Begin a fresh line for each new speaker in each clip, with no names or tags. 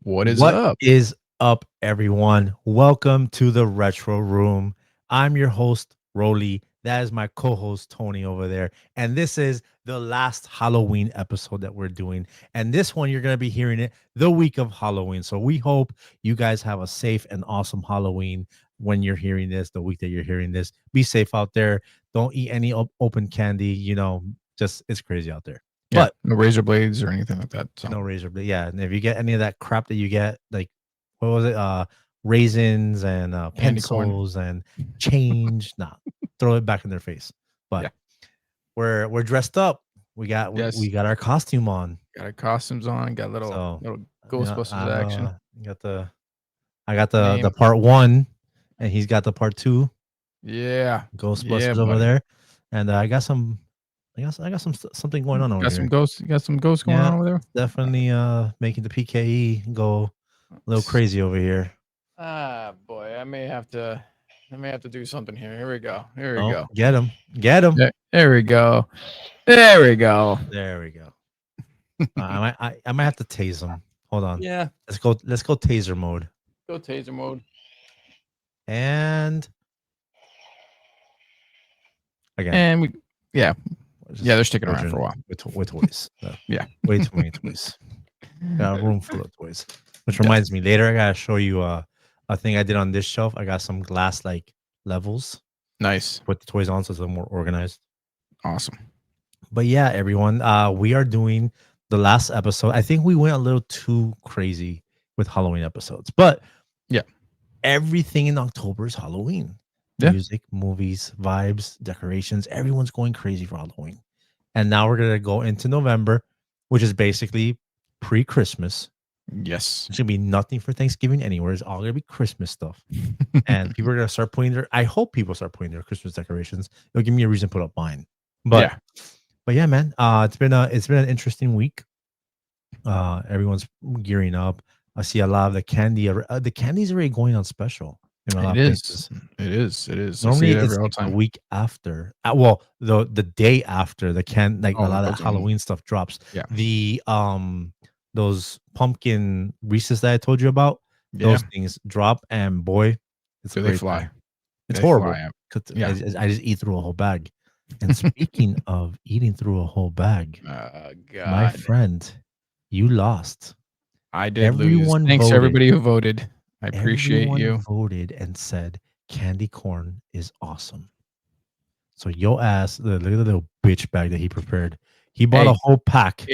What is
What
up?
is up, everyone? Welcome to the Retro Room. I'm your host, Rolly. That is my co host, Tony, over there. And this is the last Halloween episode that we're doing. And this one, you're going to be hearing it the week of Halloween. So we hope you guys have a safe and awesome Halloween when you're hearing this, the week that you're hearing this. Be safe out there. Don't eat any open candy. Just it's crazy out there.
Yeah,
But
no razor blades or anything like that. So
no razor blade. Yeah, and if you get any of that crap that you get, like what was it? Raisins and
candy corn.
pencils and change. Nah, throw it back in their face. But
Yeah.
we're dressed up. We
Yes.
got our costume on.
Got our costumes on. Got little
So
Ghostbusters
I'm
action.
I got the
Name.
part one, and he's got the part two.
Yeah. Yeah,
Ghostbusters over
buddy.
there, and I got some. I got something going on over
Got
here.
some ghosts. You got some ghosts going
Yeah,
on over there.
definitely making the PKE go a little crazy over here.
Boy, I may have to do something here. Here we go. Here we
Oh,
go.
get him. Get him.
There we go. There we go.
There we go. I might have to tase him. Hold on.
Yeah.
Let's go taser mode.
Go taser mode.
And again.
And yeah,
just
they're sticking around for a while.
With toys.
Yeah.
Way too many toys. Got a room full of toys. Which reminds me, later I gotta show you a thing I did on this shelf. I got some glass like levels.
Nice.
Put the toys on so it's a little more organized.
Awesome.
But yeah, everyone, we are doing the last episode. I think we went a little too crazy with Halloween episodes, but
yeah,
everything in October is Halloween.
Yeah.
Music, movies, vibes, decorations. Everyone's going crazy for Halloween. And now we're going to go into November, which is basically pre-Christmas.
Yes.
There's going to be nothing for Thanksgiving anywhere. It's all going to be Christmas stuff. And people are going to start I hope people start putting their Christmas decorations. It'll give me a reason to put up mine. But yeah, man, it's been an interesting week. Everyone's gearing up. I see a lot of the candy. The candy's already going on special.
It is. It is.
Normally, it's like a week after. Well, the day after a lot of Halloween stuff drops.
Yeah.
The those pumpkin Reese's that I told you about. Those things drop, and boy, it's
they fly.
It's horrible. Yeah. I just eat through a whole bag. And speaking of eating through a whole bag, my friend, you lost.
I did lose. Thanks to everybody who voted. I appreciate you.
Voted and said candy corn is awesome. So your ass, look at the little bitch bag that he prepared. He bought a whole pack.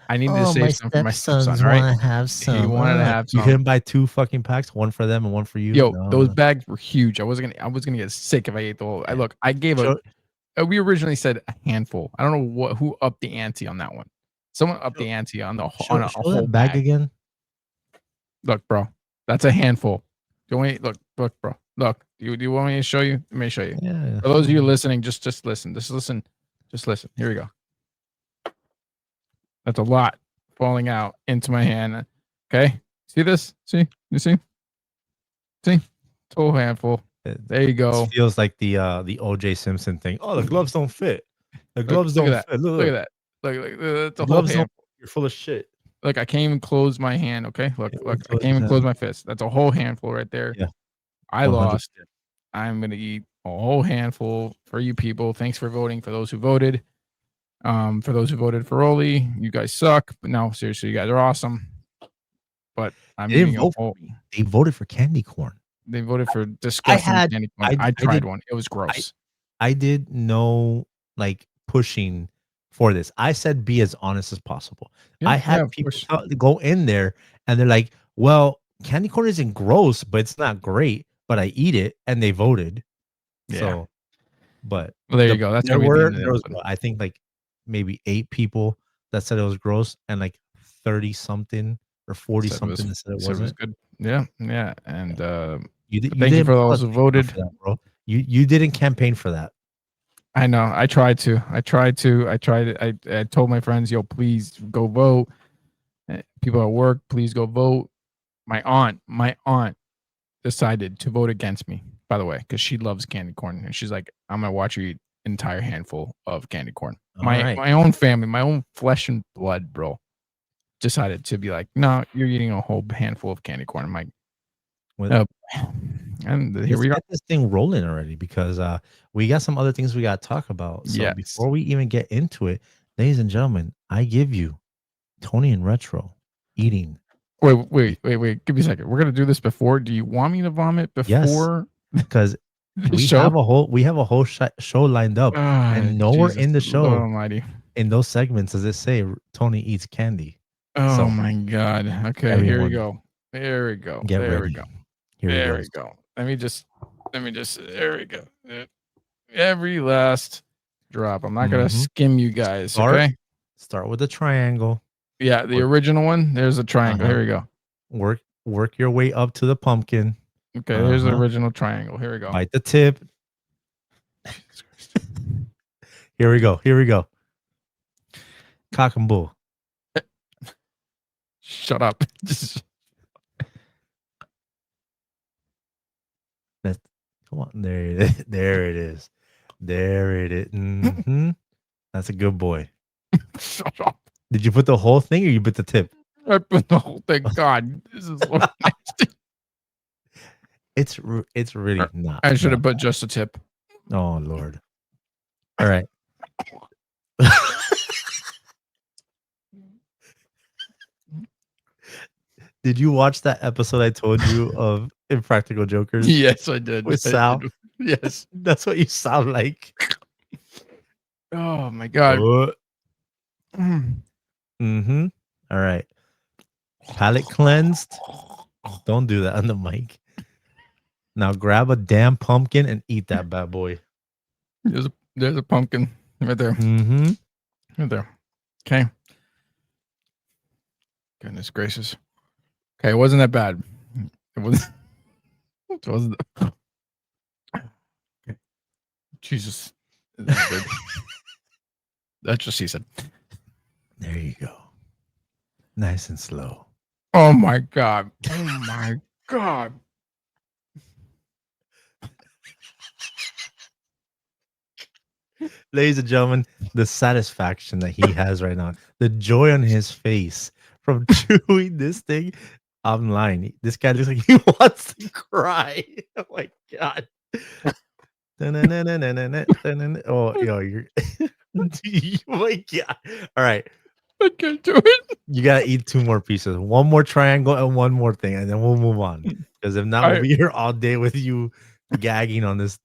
I need to save some for my stepson, right?
Want to have some.
He wanted to have some.
You couldn't buy 2 fucking packs, one for them and one for you.
Yo, those bags were huge. I was gonna get sick if I ate the whole. Look, I gave we originally said a handful. I don't know who upped the ante on that one. Someone upped the ante on a whole bag again. Look, bro, that's a handful. Look, bro. Look, do you want me to show you? Let me show you.
Yeah.
For those of you listening, just listen. Just listen. Here we go. That's a lot falling out into my hand. Okay, see this? See? You see? See? It's a whole handful. There you go.
It feels like the OJ Simpson thing. Oh, the gloves don't fit. The gloves don't fit.
Look at that. Look, the
gloves don't. You're full of shit.
Look, I can't even close my hand. Okay, look, I can't even close my fist. That's a whole handful right there.
Yeah,
I lost. I'm gonna eat a whole handful for you people. Thanks for voting. For those who voted, for those who voted for Rolly, you guys suck. But no, seriously, you guys are awesome. But I'm eating a whole.
They voted for candy corn.
They voted for disgusting candy corn. I tried one. It was gross.
I did no pushing for this. I said be as honest as possible. I had people go in there and they're like, well, candy corn isn't gross, but it's not great, but I eat it, and they voted.
Yeah.
So, but
there you go. That's
there was I think maybe 8 people that said it was gross, and 30 something or 40 something that said it wasn't.
It was good. Yeah. And
thank you
for those who voted.
That, bro. You didn't campaign for that.
I know. I tried to. I told my friends, yo, please go vote. People at work, please go vote. My aunt decided to vote against me, by the way, because she loves candy corn. And she's like, I'm going to watch you eat an entire handful of candy corn. My own family, my own flesh and blood, bro. decided to be like, no, you're eating a whole handful of candy corn. I'm like,
Well,
oh, and here
let's
we are.
get this thing rolling already because we got some other things we got to talk about. So
Yes.
before we even get into it, ladies and gentlemen, I give you Tony and Retro eating.
Wait. Give me a second. We're gonna do this before. Do you want me to vomit before?
Because
the
we
show?
have a whole show lined up, and nowhere
Jesus
in the
Lord
show
Almighty.
in those segments does it say Tony eats candy.
Oh
So
my God. Okay, here we
everyone,
go. There we go.
get
There we
ready.
go.
Here
There
we
we go. Let me just. There we go. Every last drop. I'm not gonna skim you guys. Okay.
Start with the triangle.
Yeah, the original one. There's a triangle. Here we go.
Work your way up to the pumpkin.
Okay, there's the original triangle. Here we go.
Bite the tip. Here we go. Cock and bull.
Shut up.
Come on. There it is. There it is. Mm-hmm. That's a good boy.
Shut up.
Did you put the whole thing or you put the tip?
I put the whole thing. God, this is so nasty.
It's really not.
I should have put just a tip.
Oh Lord. All right. Did you watch that episode I told you of Impractical Jokers?
Yes, I did.
With Sal?
Yes.
That's what you sound like.
Oh my God.
Mm-hmm. All right. Palate cleansed. Don't do that on the mic. Now grab a damn pumpkin and eat that bad boy.
There's a pumpkin right there.
Mm-hmm.
Right there. Okay. Goodness gracious. Okay, it wasn't that bad. It wasn't. It wasn't. Okay. Jesus. That's what she said.
There you go. Nice and slow.
Oh my God. Oh my God.
Ladies and gentlemen, the satisfaction that he has right now, the joy on his face from chewing this thing. I'm lying. This guy looks like he wants to cry. Oh my God. Oh, yo, you're. Oh my God. All right.
I can't do it.
You gotta eat 2 more pieces. 1 more triangle and 1 more thing, and then we'll move on. Because if not, we'll be here all day with you gagging on this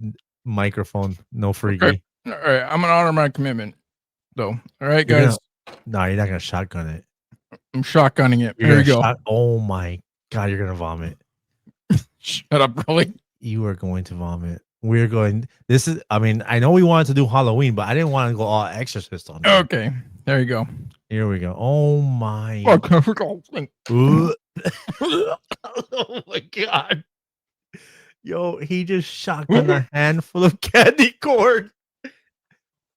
microphone. No freaky.
Okay. All right. I'm gonna honor my commitment, though. All right, guys.
No, you're not gonna shotgun it.
I'm shotgunning it.
Here
we go.
Oh my God, you're gonna vomit.
Shut up, Rolly.
You are going to vomit. We're going. This is. I mean, I know we wanted to do Halloween, but I didn't want to go all Exorcist on.
Okay, there you go.
Here we go. Oh my.
Oh
my God. Yo, he just shotgunned a handful of candy corn.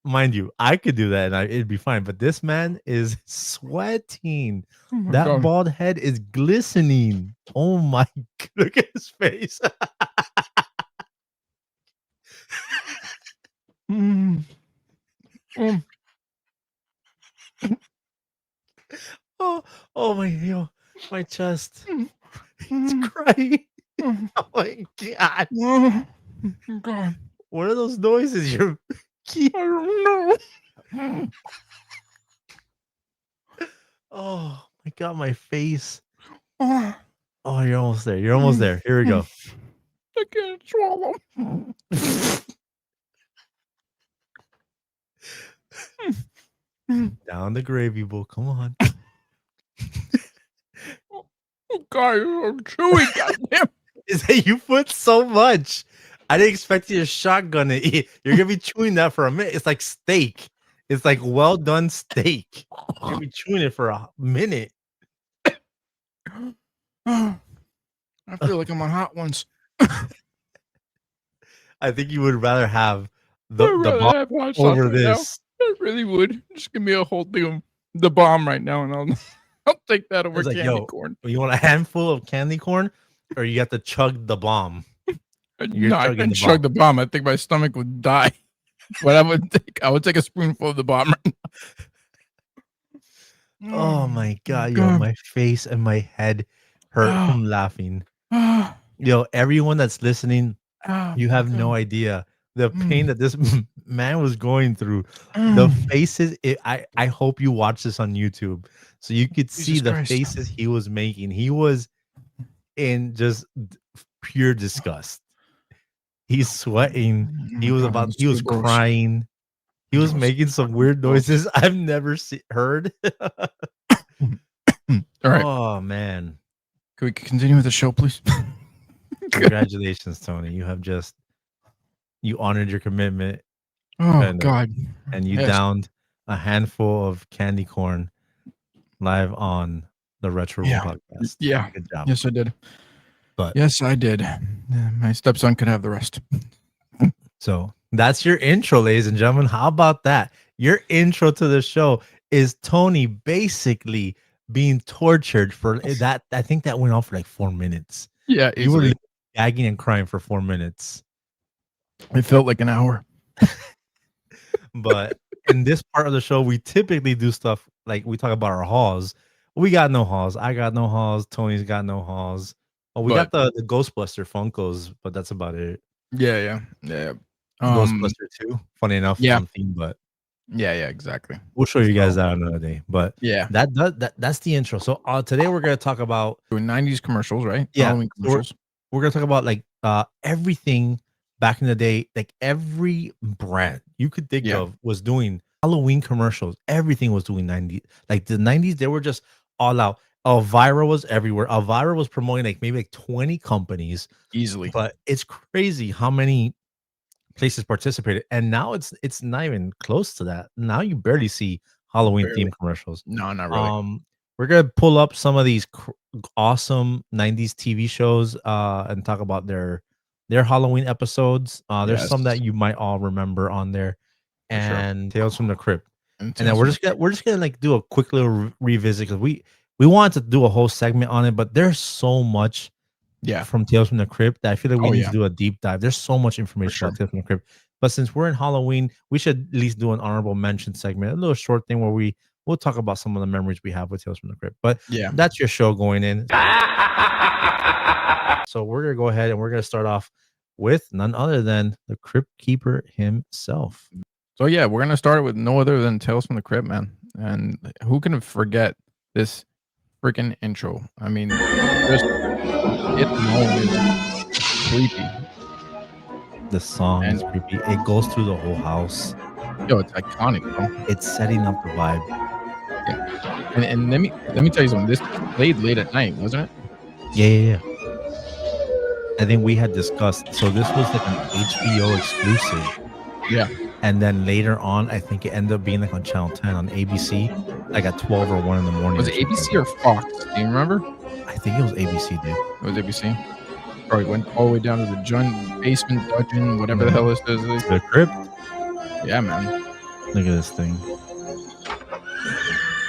Mind you, I could do that and it'd be fine. But this man is sweating. That
God.
bald head is glistening. Oh my! Look at his face. Oh my chest. He's crying. Oh my God.
God.
What are those noises? I
don't know.
Oh my God, my face. Oh, you're almost there. You're almost there. Here we go.
I can't swallow.
Down the gravy bowl. Come on.
Oh God, you're chewy. Goddamn.
Is that you put so much? I didn't expect you to shotgun it. You're gonna be chewing that for a minute. It's like steak. It's like well done steak. You're gonna be chewing it for a minute.
I feel like I'm on Hot Ones.
I think you would rather have the bomb over this.
I really would. Just give me a whole thing of the bomb right now, and I'll take that over candy corn.
You want a handful of candy corn, or you have to chug the bomb?
No, I couldn't chug the bomb. I think my stomach would die. But I would take a spoonful of the bomb right now.
Oh my god, yo,
God.
my face and my head hurt
Oh,
from laughing.
oh,
Yo, everyone that's listening,
oh
you
my
have no
God.
idea the pain
Mm,
that this man was going through. The
mm.
faces, I hope you watch this on YouTube so you could see
Jesus
the
Christ.
faces he was making. He was in just pure disgust. He's sweating.
Oh my God, it's
He
so
was
gross.
crying. He was
Yo, it's
making some
fucking
weird
gross.
noises I've never heard.
All right.
Oh man.
Can we continue with the show, please?
Congratulations, Tony. You honored your commitment
Oh
and
God.
you
Yes.
downed a handful of candy corn live on the Retro Room
Yeah.
podcast.
Yeah.
Good job.
Yes, I did.
But
Yes, I did. My stepson could have the rest.
so that's your intro, ladies and gentlemen. How about that? Your intro to the show is Tony basically being tortured for that. I think that went on for like 4 minutes.
Yeah,
You were
easily.
gagging and crying for 4 minutes.
It felt like an hour.
But in this part of the show, we typically do stuff like we talk about our hauls. We got no hauls. I got no hauls. Tony's got no hauls. Oh, we
But
got the Ghostbuster Funkos, but that's about it.
yeah. Um,
Ghostbuster 2, funny enough,
yeah.
on theme, but
Yeah, exactly.
we'll show you guys
So,
that another day. But
yeah.
that's the intro. So today we're gonna talk about
Doing 90s commercials, right?
yeah.
Halloween
So
commercials.
we're gonna talk about like everything back in the day, like every brand you could think
Yeah,
of was doing Halloween commercials. Everything was doing 90s. Like the 90s, they were just all out. Elvira was everywhere. Elvira was promoting like maybe like 20 companies,
easily.
but it's crazy how many places participated. And now it's not even close to that. Now you barely see Halloween
Barely.
themed commercials.
No, not really.
Um, we're gonna pull up some of these awesome 90s TV shows and talk about their Halloween episodes. There's
Yes,
some that you might all remember on there,
for sure.
and Tales from the Crypt.
And
And then
Tales from the
we're just gonna like do a quick little revisit because we wanted to do a whole segment on it, but there's so much
Yeah.
from Tales from the Crypt that I feel like we
Oh,
need to
yeah,
do a deep dive. There's so much
for
information
sure.
about Tales from the Crypt. But since we're in Halloween, we should at least do an honorable mention segment, a little short thing where we'll talk about some of the memories we have with Tales from the Crypt. But
Yeah.
that's your show going in. So we're gonna go ahead and we're gonna start off with none other than the Crypt Keeper himself.
So, yeah, we're gonna start with no other than Tales from the Crypt, man. And who can forget this freaking intro? I mean, just it alone is creepy.
The song
And,
is creepy. It goes through the whole house.
yo, it's iconic, bro.
It's setting up the vibe.
Yeah. And let me tell you something. This played late at night, wasn't it?
Yeah. I think we had discussed. So this was like an HBO exclusive.
Yeah.
And then later on, I think it ended up being like on Channel 10 on ABC, like at 12 or 1 in the morning
Was
or
it
something.
ABC or Fox? Do you remember?
I think it was ABC, dude.
It was ABC. Probably went all the way down to the basement dungeon, whatever the hell this is.
The Crypt.
Yeah, man.
Look at this thing.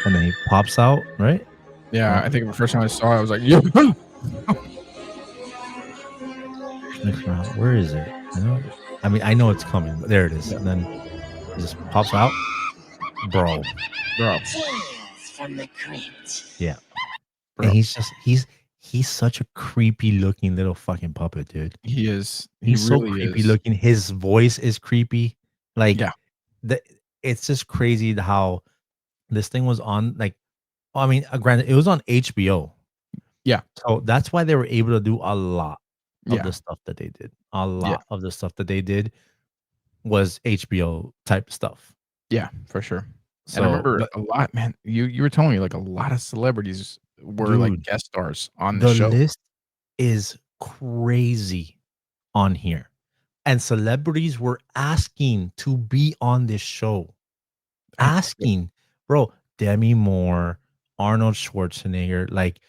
And then he pops out, right?
Yeah, I think the first time I saw it, I was like, yo.
Where is it? I mean, I know it's coming, but there it is.
Yeah.
And then it just pops out. Bro.
Tales from the Crypt.
Yeah.
Bro.
And he's such a creepy looking little fucking puppet, dude.
He is.
He's
Really
so creepy
is.
looking. His voice is creepy. Like,
yeah.
It's just crazy how this thing was on. Like, I mean, granted, it was on HBO.
Yeah.
So that's why they were able to do a lot of
Yeah.
the stuff that they did. A lot of the stuff that they did was HBO type stuff.
Yeah, for sure.
So,
and I remember a lot, man. You were telling me like a lot of celebrities were like
dude,
guest stars on the show.
list is crazy on here. And celebrities were asking to be on this show. Asking, bro, Demi Moore, Arnold Schwarzenegger, like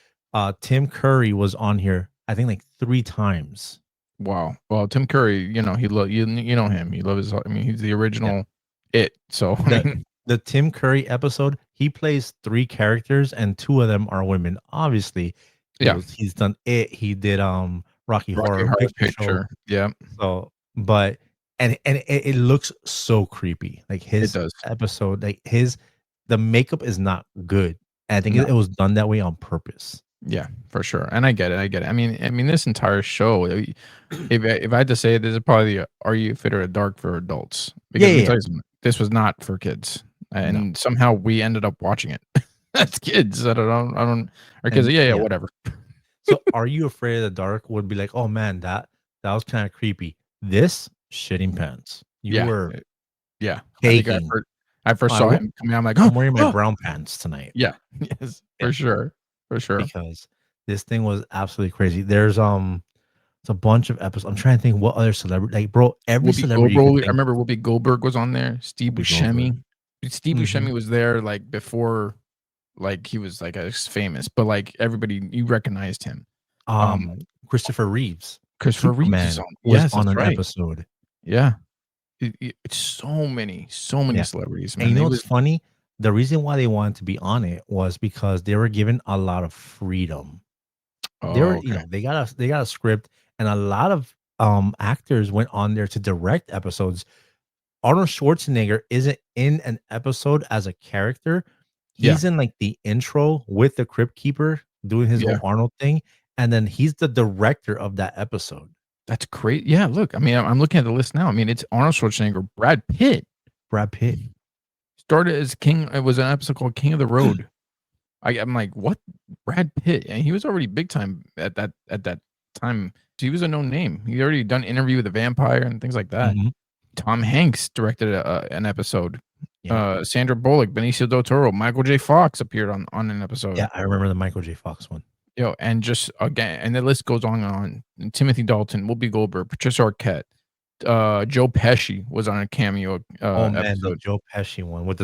Tim Curry was on here, I think like 3 times.
Wow. Well, Tim Curry, you know, he you know him. He loves his. I mean, he's the original it. So I mean,
the Tim Curry episode, he plays 3 characters and 2 of them are women. Obviously, he's done it. He did Rocky Horror Picture Show.
Yeah.
So, but and it looks so creepy. Like his
does.
episode, like the makeup is not good. And I think
No.
it was done that way on purpose.
Yeah, for sure. And I get it. I get it. I mean, this entire show, if I had to say it, this is probably the Are You Fit or Dark for adults?
Yeah,
Because let me
yeah, yeah.
tell you something, this was not for kids,
No.
and somehow we ended up watching it as kids. I don't, or kids.
And
Yeah,
yeah.
whatever.
So Are You Afraid of the Dark would be like, oh man, that was kind of creepy. This shitting pants. You
Yeah,
were
yeah. I think
taking.
I first
I
saw
w-
him coming out. I'm like,
I'm wearing my brown pants tonight.
yeah, yes,
Yeah,
for sure, for sure.
because this thing was absolutely crazy. It's a bunch of episodes. I'm trying to think what other celebrity, like, bro, every
Whoopi
celebrity you could
Goldberg. I
think.
remember Whoopi Goldberg was on there. Steve
Whoopi Goldberg.
Buscemi. Steve
Mhm.
Buscemi was there like before, like he was like as famous, but like everybody you recognized him.
Christopher Reeves,
Christopher Reeves is
Superman,
on.
was
Yes,
on
that's
an
right.
episode.
Yeah, it's so many
Yeah.
celebrities,
And you
man.
know
It
what's
was
funny? The reason why they wanted to be on it was because they were given a lot of freedom. They
oh
were,
okay,
they got a script, and a lot of actors went on there to direct episodes. Arnold Schwarzenegger isn't in an episode as a character.
yeah,
He's in like the intro with the Crypt Keeper doing his
yeah.
whole Arnold thing, and then he's the director of that episode.
That's great. Yeah, look, I mean, I'm looking at the list now. I mean, it's Arnold Schwarzenegger, Brad Pitt
Brad Pitt.
started as King. It was an episode called King of the Road. I'm like, what? Brad Pitt, and he was already big time at that time. He was a known name. He already done Interview with the Vampire and things like that.
Mhm.
Tom Hanks directed an episode.
Yeah.
Sandra Bullock, Benicio del Toro, Michael J. Fox appeared on an episode.
Yeah, I remember the Michael J. Fox one.
Yo, and just again, and the list goes on and on. And Timothy Dalton, Whoopi Goldberg, Patricia Arquette, Joe Pesci was on a cameo
Oh man, the
episode.
Joe Pesci one with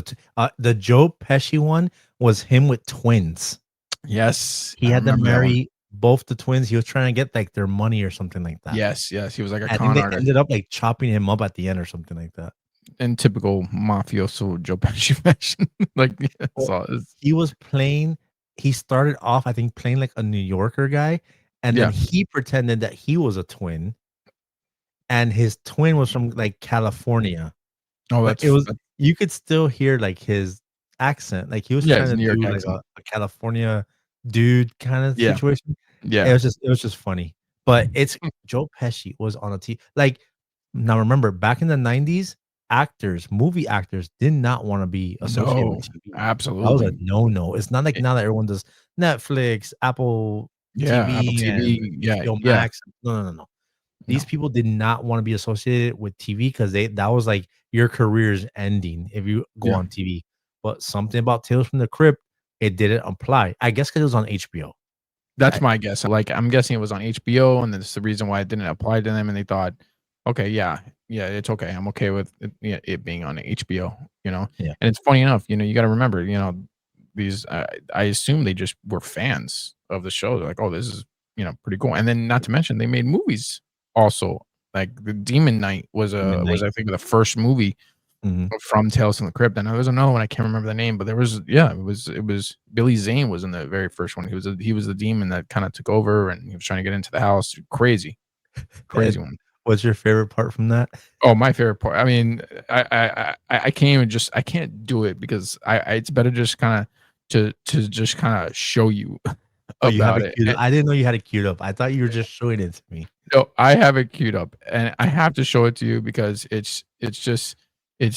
the Joe Pesci one was him with twins.
Yes,
He
I
had to
remember that one.
marry both the twins. He was trying to get like their money or something like that.
Yes, he was like a
I think
con
they
artist
ended up like chopping him up at the end or something like that.
in typical mafioso Joe Pesci fashion. Like, yeah,
Well, he was playing. He started off, I think, playing like a New Yorker guy, and then
yeah.
he pretended that he was a twin, and his twin was from like California.
Oh,
But
that's
you could still hear like his accent. Like he was
yeah,
trying
it's a
to
New York
do like
accent.
a California dude kind of
Yeah,
situation.
yeah,
It was just funny. But it's Joe Pesci was on a T like now remember back in the 90s, movie actors did not want to be associated
no,
with TV. That was a
absolutely.
no-no. It's not like
It,
now that everyone does Netflix, Apple
yeah, Apple
TV, and
TV. Yeah,
HBO
yeah,
Max. No, no, no, no.
no,
These people did not want to be associated with TV because that was like your career's ending if you go
yeah.
on TV. But something about Tales from the Crypt, it didn't apply. I guess because it was on HBO.
That's my guess. Like, I'm guessing it was on HBO, and that's the reason why it didn't apply to them. And they thought, okay, yeah, it's okay. I'm okay with it, yeah, it being on HBO. You know,
Yeah.
and it's funny enough. You got to remember. These. I assume they just were fans of the show. They're like, oh, this is pretty cool. And then not to mention they made movies also. Like the Demon Knight was
Midnight.
I think the first movie
Mhm.
from Tales from the Crypt. And there was another one I can't remember the name, but there was it was Billy Zane was in the very first one. He was the demon that kind of took over, and he was trying to get into the house. Crazy
And
one.
what's your favorite part from that?
Oh, my favorite part. I mean, I can't even I can't do it because it's better just kind of to just kind of show you
Oh, you have
about
it
it.
queued up. I didn't know you had it queued up. I thought you were just showing it to me.
No, I have it queued up, and I have to show it to you because it's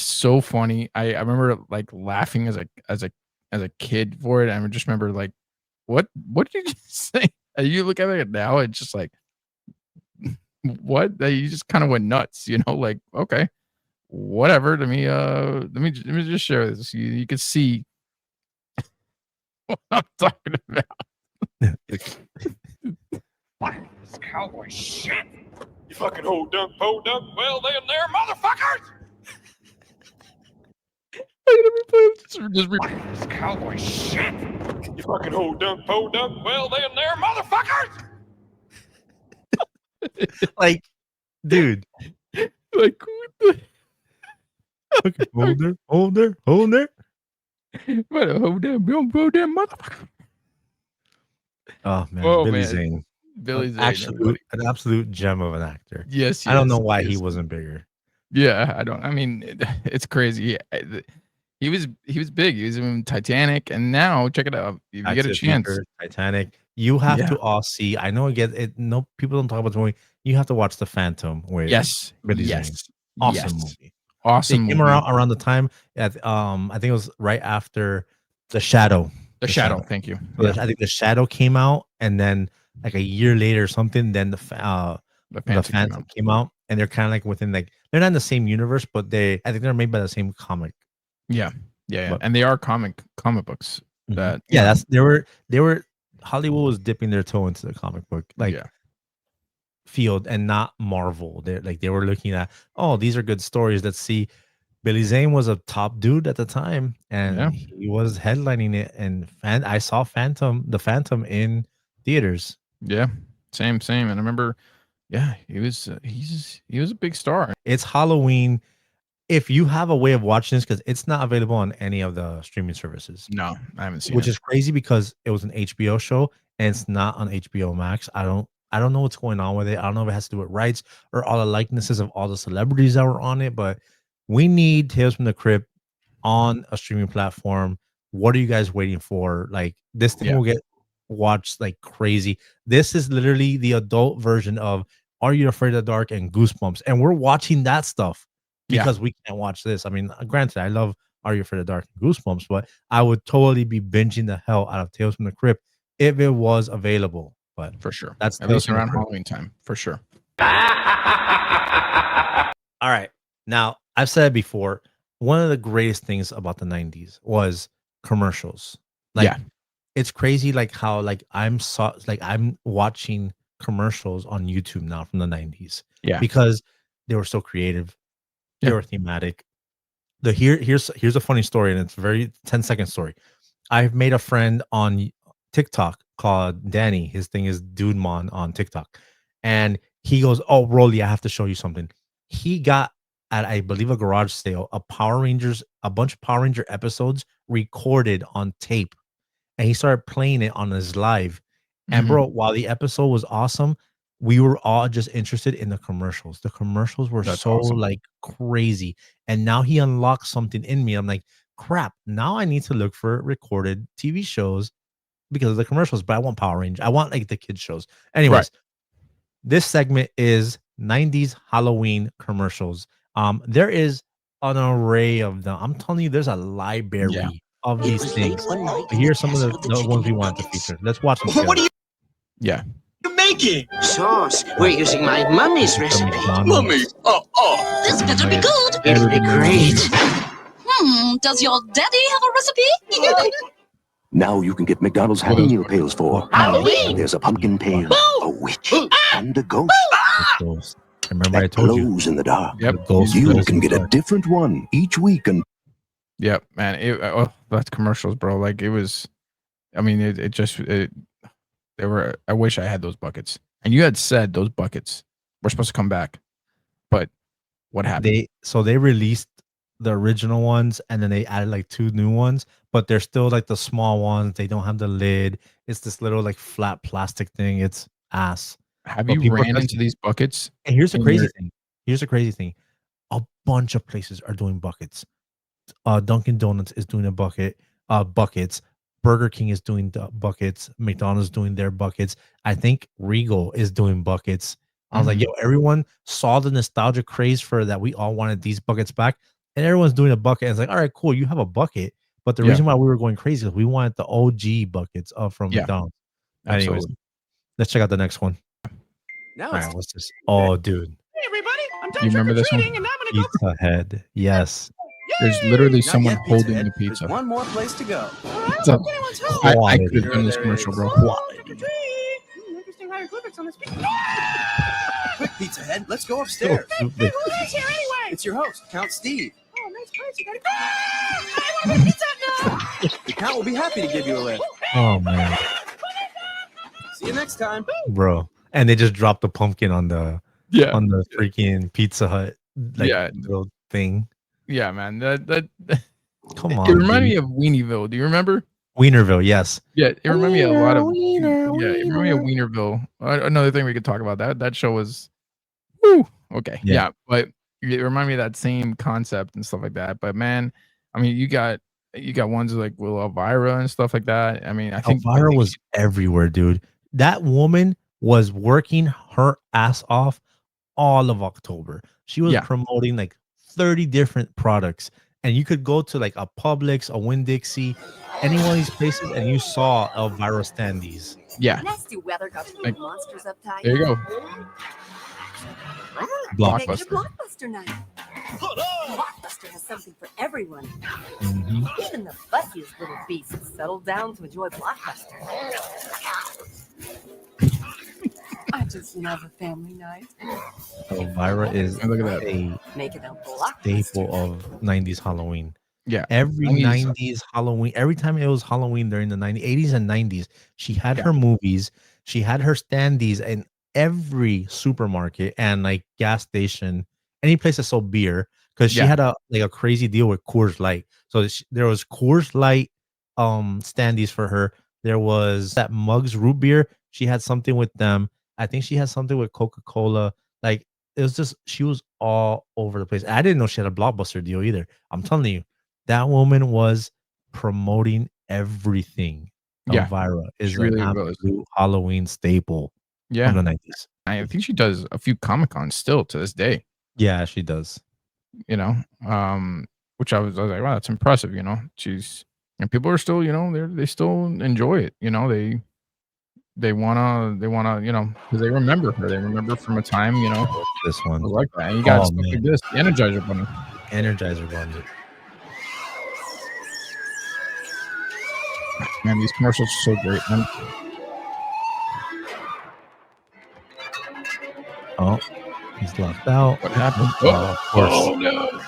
so funny. I remember like laughing as a kid for it. I just remember like, what did you just say? And you look at it now, it's just like, what? You just kind of went nuts, like, okay, whatever. Let me just share this. You can see what I'm talking about.
This cowboy shit. You fucking hold up, well then there, motherfuckers!
Let me play just
This cowboy shit. You fucking hold up, well then there, motherfuckers!
Like, dude.
like what the
Okay, hold there.
hold damn motherfucker.
Oh man,
Oh,
Billy
man.
Zane.
Billy Zane, everybody.
An absolute gem of an actor.
Yes,
I don't know
yes,
why he
yes.
wasn't bigger.
Yeah, I don't. I mean, it's crazy. He was big. He was in Titanic, and now check it out. If you
Back
get
to
a
the
chance,
Future, Titanic. You have
yeah,
to all see. I know it. No, people don't talk about the movie. You have to watch The Phantom with
yes,
Billy Zane.
yes,
Awesome
yes,
movie. It
awesome
came
movie.
around the time at I think it was right after The Shadow.
The Shadow. Thank you.
So
Yeah,
I think The Shadow came out, and then like a year later or something, then
the
the
Phantom came
Phantom
out.
came out, and they're kind of like within like they're not in the same universe, but I think they're made by the same comic.
Yeah, yeah, yeah.
But
And they are comic books that
yeah, that's they were Hollywood was dipping their toe into the comic book like
yeah,
field and not Marvel. They were looking at, oh, these are good stories. Let's see. Billy Zane was a top dude at the time, and
yeah,
he was headlining it. And I saw the Phantom in theaters.
yeah. Same. And I remember, yeah, he was a big star.
It's Halloween. If you have a way of watching this, because it's not available on any of the streaming services,
No, I haven't seen
which
it.
is crazy because it was an HBO show and it's not on HBO Max. I don't know what's going on with it. I don't know if it has to do with rights or all the likenesses of all the celebrities that were on it, but we need Tales from the Crypt on a streaming platform. What are you guys waiting for? Like this thing
Yeah,
will get watched like crazy. This is literally the adult version of Are You Afraid of the Dark and Goosebumps, and we're watching that stuff
yeah,
because we can't watch this. I mean, granted, I love Are You Afraid of the Dark and Goosebumps, but I would totally be binging the hell out of Tales from the Crypt if it was available. But
for sure.
that's
At
Tales
least
from the
around
Crypt.
Halloween time, for sure.
All right. Now, I've said it before. One of the greatest things about the 90s was commercials. Like,
Yeah,
it's crazy like how I'm watching commercials on YouTube now from the 90s
yeah,
because they were so creative. They
yeah.
were thematic. Here's a funny story, and it's a very 10-second story. I've made a friend on TikTok called Danny. His thing is Dude Mon on TikTok. And he goes, "Oh, Rolly, I have to show you something." He got at I believe a garage sale a bunch of Power Ranger episodes recorded on tape, and he started playing it on his live. And
Mhm.
bro, while the episode was awesome, we were all just interested in the commercials. The commercials were
That's
so
awesome.
like crazy. And now he unlocked something in me. I'm like, crap, now I need to look for recorded TV shows because of the commercials, but I want Power Rangers. I want like the kids shows.
Right.
Anyways, this segment is 90s Halloween commercials. There is an array of them. I'm telling you, there's a
Yeah.
library of these things. But here are some of the ones we wanted to feature. Let's watch them together.
What are
Yeah.
you making?
Sauce. We're using my mummy's recipe.
Mummy!
This better be good.
It'll be great.
Does your daddy have a recipe?
Now you can get McDonald's Happy Meal pails for
Halloween.
There's a pumpkin pail, a witch, and a ghost
Ghost. Remember I
that
told you.
glows in the dark.
Yep.
The ghost
You
glows
can
in
get
the
a
dark.
different one each week and
Yep, man. That's commercials, bro. Like it was. I mean, they were. I wish I had those buckets. And you had said those buckets were supposed to come back, but what happened?
They released the original ones and then they added like 2 new ones, but they're still like the small ones. They don't have the lid. It's this little like flat plastic thing. It's ass.
Have
But
you
people are
ran into
touching-
these buckets?
And here's the
in
crazy
your-
thing. Here's the crazy thing. A bunch of places are doing buckets. Dunkin' Donuts is doing a bucket. Buckets. Burger King is doing the buckets. McDonald's doing their buckets. I think Regal is doing buckets. I was like,
Mhm.
yo, everyone saw the nostalgia craze for that. We all wanted these buckets back, and everyone's doing a bucket. And it's like, all right, cool, you have a bucket. But the
Yeah.
reason why we were going crazy is we wanted the OG buckets from
Yeah.
McDonald's. Anyways,
Absolutely.
let's check out the next one.
Now
All right, what's this? Oh, dude,
Hey, everybody! I'm done
You remember this one?
trick-or-treating, and I'm gonna go.
Pizza Head. Yes.
There's literally
Not
someone
yet,
holding
Head.
the pizza.
There's one more place to go.
It's a- I
Quality.
could have done this commercial, bro.
Interesting hieroglyphics on this pizza.
Quick, Pizza Head, let's go upstairs.
Who lives here anyway?
It's your host, Count Steve.
Oh, nice place. You gotta. I want a pizza now.
The Count will be happy to give you a lift.
Oh man,
See you next time.
bro. And they just dropped the pumpkin on the
Yeah.
freaking Pizza Hut
Yeah.
little thing.
Yeah, man. That
Come
it
on.
reminded me
dude.
of Weenieville. Do you remember?
Wienerville, yes.
Yeah, it reminded me a lot of
Wiener,
yeah, it reminded me of Wienerville. Another thing we could talk about that show was woo, okay.
Yeah.
Yeah, but it reminded me of that same concept and stuff like that. But man, I mean, you got ones like with Elvira and stuff like that. I mean, I
Elvira
think
was everywhere, dude. That woman was working her ass off all of October. She was
yeah,
promoting like 30 different products. And you could go to like a Publix, a Winn-Dixie, any one of these places, and you saw Elvira standees.
yeah.
Nasty weather got you
Like,
monsters uptight.
there you go.
Make it a
Blockbuster.
blockbuster night. Blockbuster has something for everyone.
Mhm.
Even the fussiest little beasts settle down to enjoy Blockbuster. I just love a family night.
Elvira is
And look at that.
a
Make it a Blockbuster
staple
night.
of 90s Halloween.
Yeah.
Every
90s.
90s Halloween, every time it was Halloween during the 90s, 80s and 90s, she had
Yeah.
her movies, she had her standees in every supermarket and like gas station, any place that sold beer, because she
Yeah.
had a crazy deal with Coors Light. So there was Coors Light standees for her. There was that Mugs root beer. She had something with them. I think she had something with Coca-Cola. Like it was just she was all over the place. I didn't know she had a Blockbuster deal either. I'm telling you. That woman was promoting everything.
Yeah.
Elvira is
She
an
really was.
absolute Halloween staple of
Yeah.
the 90s.
I think she does a few Comic Cons still to this day,
Yeah, she does.
you know. Which I was like, wow, that's impressive, you know. And people are still, you know, they still enjoy it, you know. They wanna, you know, because they remember her. They remember from a time, you know,
This one.
like that. And you got
Oh
stuff like
man,
this, the Energizer Bunny.
Energizer Bunny.
Man, these commercials are so great, man.
Oh, he's locked out.
What happened?
Oh, of course.
Oh no.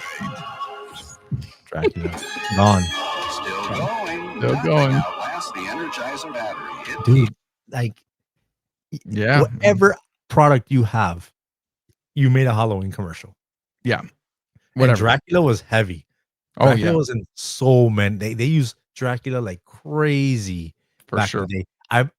Dracula. Gone.
Still going.
Still going.
Outlast the Energizer battery. Hit
Dude, like
Yeah.
whatever product you have, you made a Halloween commercial.
Yeah.
And
Whatever.
Dracula was heavy.
Oh
Dracula
yeah,
was in so many. They use Dracula like crazy
for
back
sure.
in the day.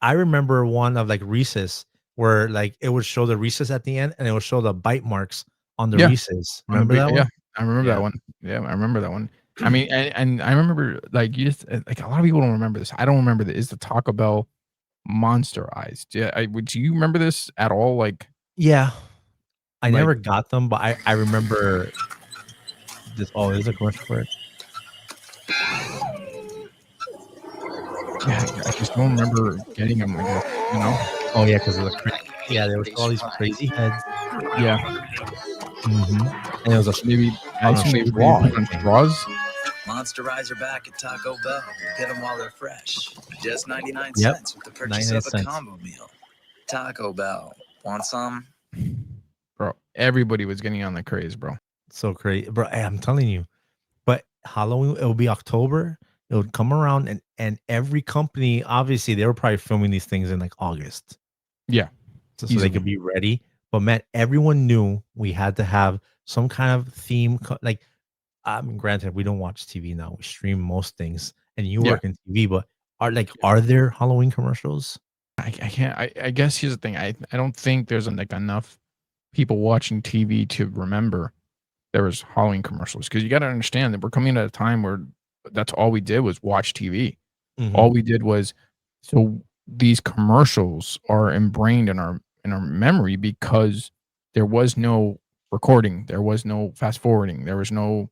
I remember one of like Reese's where like it would show the Reese's at the end and it would show the bite marks on the
Yeah.
Reese's. Remember that one?
Yeah, I remember
Yeah.
that one. Yeah, I remember that one. I mean, and I remember like you just like a lot of people don't remember this. I don't remember this. Is the Taco Bell Monster Eyes? Do you remember this at all? Like,
Yeah. I
Like-
never got them, but I remember this. Oh, there's a commercial for it.
yeah, I just don't remember getting them. I guess, you know?
Oh yeah, because of the there was all these crazy heads.
Yeah,
And it was a
maybe I
on a
assume they
straw,
put on
I think.
straws.
Monster Eyes are back at Taco Bell. Get them while they're fresh. Just 99
Yep,
cents with the purchase
99
of a
cents.
combo meal. Taco Bell. Want some?
Bro, everybody was getting on the craze, bro.
So crazy, bro. I'm telling you. But Halloween, it will be October. It would come around, and every company, obviously, they were probably filming these things in like August.
Yeah,
So they
easily.
could be ready. But man, everyone knew we had to have some kind of theme. Like, I mean, granted, we don't watch TV now. We stream most things, and you
Yeah.
work in TV. But are there Halloween commercials?
I can't. I guess here's the thing. I don't think there's like enough people watching TV to remember there was Halloween commercials, because you got to understand that we're coming at a time where that's all we did was watch TV.
Mhm.
All we did was, so these commercials are ingrained in our memory because there was no recording, there was no fast forwarding, there was no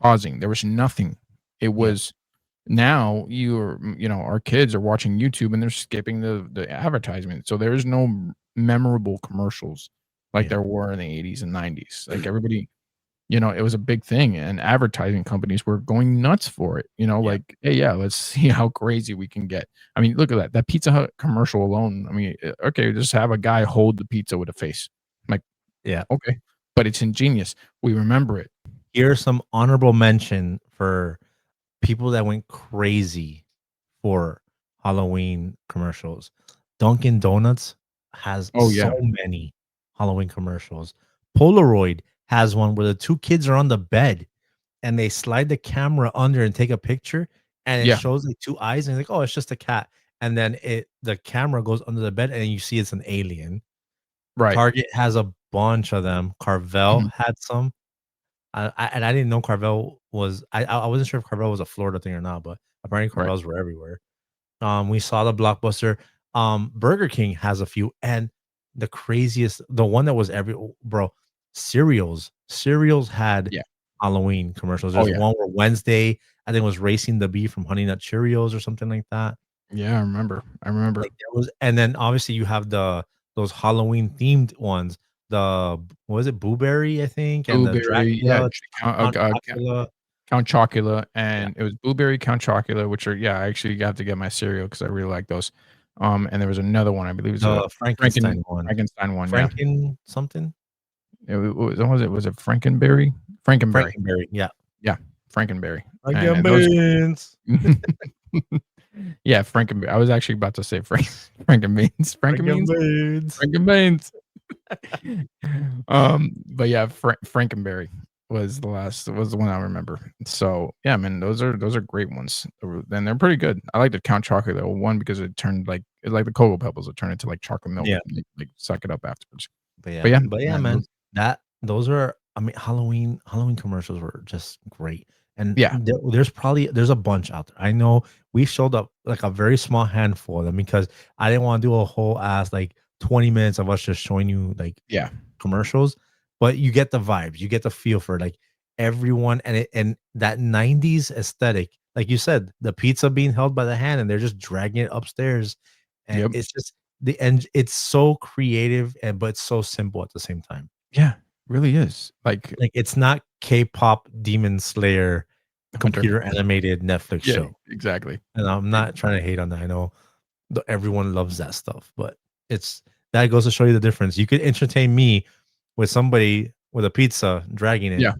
pausing, there was nothing. It was now our kids are watching YouTube and they're skipping the advertisement. So there's no memorable commercials like
Yeah.
there were in the 80s and 90s. Like everybody, it was a big thing, and advertising companies were going nuts for it. Like, hey, yeah, let's see how crazy we can get. I mean, look at that Pizza Hut commercial alone. I mean, okay, just have a guy hold the pizza with a face. I'm like,
Yeah.
okay, but it's ingenious. We remember it.
Here's some honorable mention for people that went crazy for Halloween commercials. Dunkin' Donuts has so many Halloween commercials. Polaroid has one where the two kids are on the bed and they slide the camera under and take a picture, and it shows like two eyes, and like, oh, it's just a cat. And then the camera goes under the bed and you see it's an alien.
Right.
Target has a bunch of them. Carvel had some. And I didn't know Carvel was. I wasn't sure if Carvel was a Florida thing or not, but apparently
Right.
Carvels were everywhere. We saw the Blockbuster. Burger King has a few, and the craziest, the one that was bro, cereals had
Yeah.
Halloween commercials.
Oh
There's
yeah.
one where Wednesday, I think, was Racing the Bee from Honey Nut Cheerios or something like that.
Yeah, I remember.
Like there was, and then obviously you have those Halloween themed ones. The what was it, Blueberry, I think, and the
Blueberry, yeah,
Dracula, Count Chocula.
Count Chocula,
Yeah.
and it was Blueberry, Count Chocula, which are I actually have to get my cereal because I really like those. And there was another one, I believe it was a
The Frankenstein one.
Frankenstein one, yeah.
Franken something?
Was it Frankenberry? Frankenberry.
Frankenberry, yeah.
Yeah, Frankenberry. And those
Frankenbeans.
yeah, Frankenberry. I was actually about to say Frankenbeans.
Frankenbeans.
Frankenbeans. But yeah, Frankenberry was the one I remember. So yeah, man, those are great ones. And they're pretty good. I like the Count Chocolate one because it turned it's like the Cocoa Pebbles. It turned into like chocolate milk.
Yeah.
And like suck it up afterwards.
But yeah,
But yeah,
man, those are, I mean, Halloween commercials were just great. And
Yeah.
there's a bunch out there. I know we showed up like a very small handful of them because I didn't want to do a whole ass like 20 minutes of us just showing you like commercials, but you get the vibes, you get the feel for like everyone, and that 90s aesthetic, like you said, the pizza being held by the hand and they're just dragging it upstairs, and it's just the end. It's so creative but it's so simple at the same time.
Yeah, really is. Like
it's not K-pop Demon Slayer computer animated Netflix show.
Exactly.
And I'm not trying to hate on that. I know everyone loves that stuff, but that goes to show you the difference. You could entertain me with somebody with a pizza dragging it.
Yeah,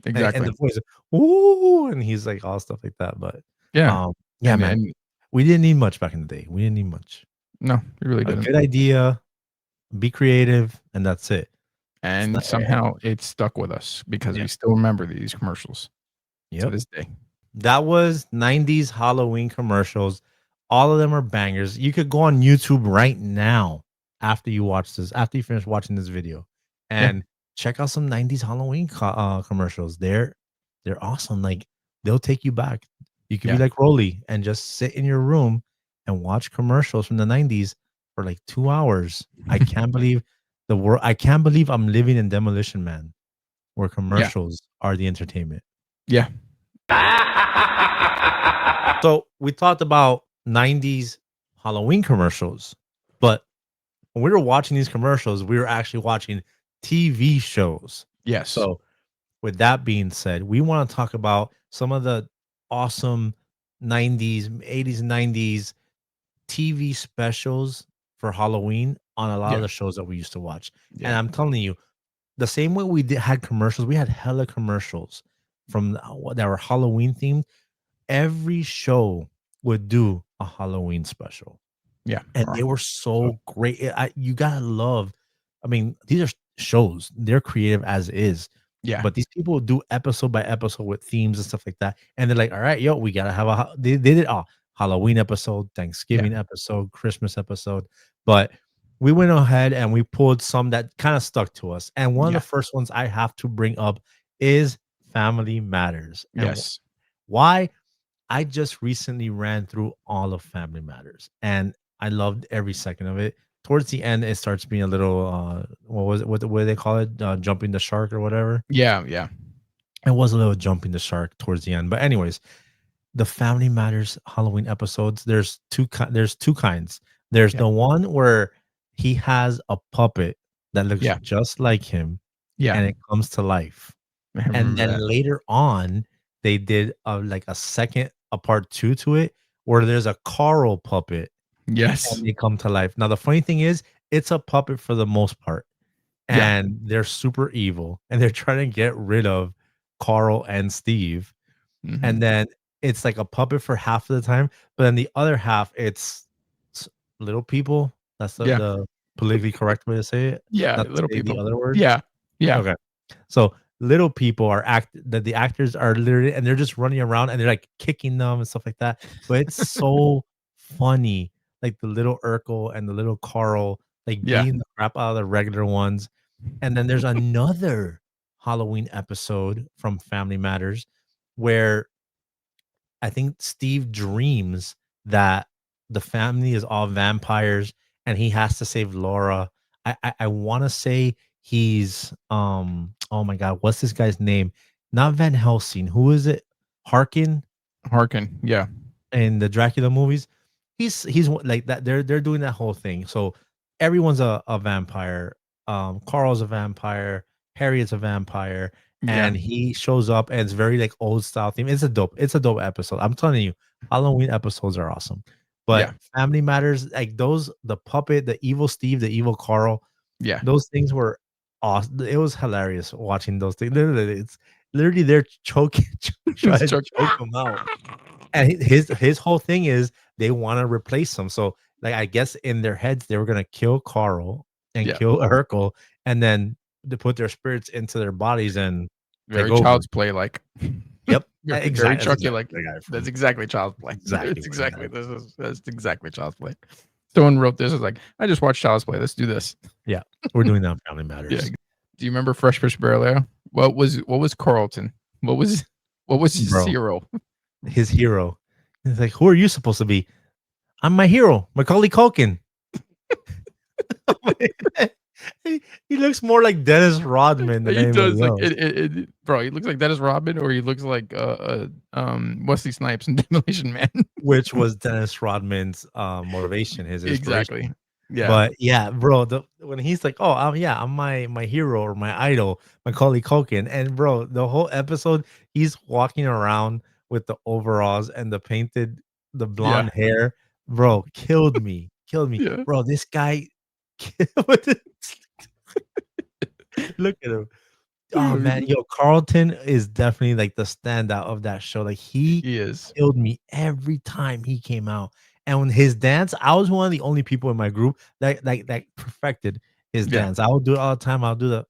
exactly.
And the voice, ooh, and he's like all stuff like that. But
yeah,
man, we didn't need much back in the day. We didn't need much.
No, we really didn't.
A good idea, be creative, and that's it.
And somehow it stuck with us because we still remember these commercials to this day.
That was 90s Halloween commercials. All of them are bangers. You could go on YouTube right now after you finish watching this video and check out some 90s Halloween commercials. They're awesome. Like they'll take you back. You could be like Rolly and just sit in your room and watch commercials from the 90s for like 2 hours. I can't believe I can't believe I'm living in Demolition Man, where commercials are the entertainment.
Yeah.
So we talked about 90s Halloween commercials, but when we were watching these commercials, we were actually watching TV shows.
Yes.
So with that being said, we want to talk about some of the awesome 90s, 80s, 90s TV specials for Halloween on a lot of the shows that we used to watch. And I'm telling you, the same way we had commercials, we had hella commercials from that were Halloween themed. Every show would do a Halloween special.
Yeah.
And they were so great. You gotta love, I mean, these are shows, they're creative as is.
Yeah.
But these people do episode by episode with themes and stuff like that. And they're like, all right, yo, we gotta have they did Halloween episode, Thanksgiving episode, Christmas episode. But we went ahead and we pulled some that kind of stuck to us. And one of the first ones I have to bring up is Family Matters. And
yes.
Why? I just recently ran through all of Family Matters and I loved every second of it. Towards the end, it starts being a little what was it? What do they call it? Jumping the shark or whatever.
Yeah.
It was a little jumping the shark towards the end. But anyways, the Family Matters Halloween episodes, there's two kinds. There's the one where he has a puppet that looks just like him. Yeah. And it comes to life. And then later on, they did a part 2 to it where there's a Carl puppet.
Yes.
And they come to life. Now, the funny thing is, it's a puppet for the most part. And they're super evil. And they're trying to get rid of Carl and Steve. Mm-hmm. And then it's like a puppet for half of the time. But then the other half, it's little people. That's the politically correct way to say it.
Yeah,
not
little people.
The other word.
Yeah.
Okay. So little people are the actors are literally, and they're just running around and they're like kicking them and stuff like that. But it's so funny, like the little Urkel and the little Carl, like beating the crap out of the regular ones. And then there's another Halloween episode from Family Matters where I think Steve dreams that the family is all vampires and he has to save Laura. I want to say he's oh my god, what's this guy's name? Not Van Helsing. Who is it? Harkin
Harkin. Yeah.
in the Dracula movies. He's like that. They're doing that whole thing. So everyone's a vampire. Carl's a vampire. Harriet's a vampire,
Yeah.
and he shows up, and it's very like old style theme. It's a dope episode. I'm telling you, Halloween episodes are awesome. But
Yeah.
Family Matters, like those, the puppet, the evil Steve, the evil Carl,
Yeah.
those things were awesome. It was hilarious watching those things. Literally, it's literally they're choking, trying to choke him out. And his whole thing is they want to replace him. So like I guess in their heads they were gonna kill Carl and
Yeah.
kill Urkel, and then to put their spirits into their bodies and
Very
take over.
Child's Play like.
Yep.
Very
Exactly.
Chucky like. That's exactly Child's Play. It's exactly that's exactly Child's Play. Someone wrote this. It's like, I just watched Child's Play. Let's do this.
Yeah, we're doing that on Family Matters.
Yeah. Do you remember Fresh Fish Barrel? What was Carlton? What was his
Bro.
hero?
His hero. He's like, who are you supposed to be? I'm my hero, Macaulay Culkin. He looks more like Dennis Rodman than
He does
anybody
like
else.
bro. He looks like Dennis Rodman, or he looks like Wesley Snipes in Demolition Man.
Which was Dennis Rodman's motivation, his inspiration.
Exactly. Yeah.
But yeah, bro, when he's like, "Oh, I'm my hero or my idol, Macaulay Culkin," and bro, the whole episode, he's walking around with the overalls and the blonde hair, bro, killed me,
Yeah.
bro. This guy, look at him. Oh man, yo, Carlton is definitely like the standout of that show. Like he
is
killed me every time he came out. And when his dance, I was one of the only people in my group that perfected his dance. I would do it all the time. I'll do the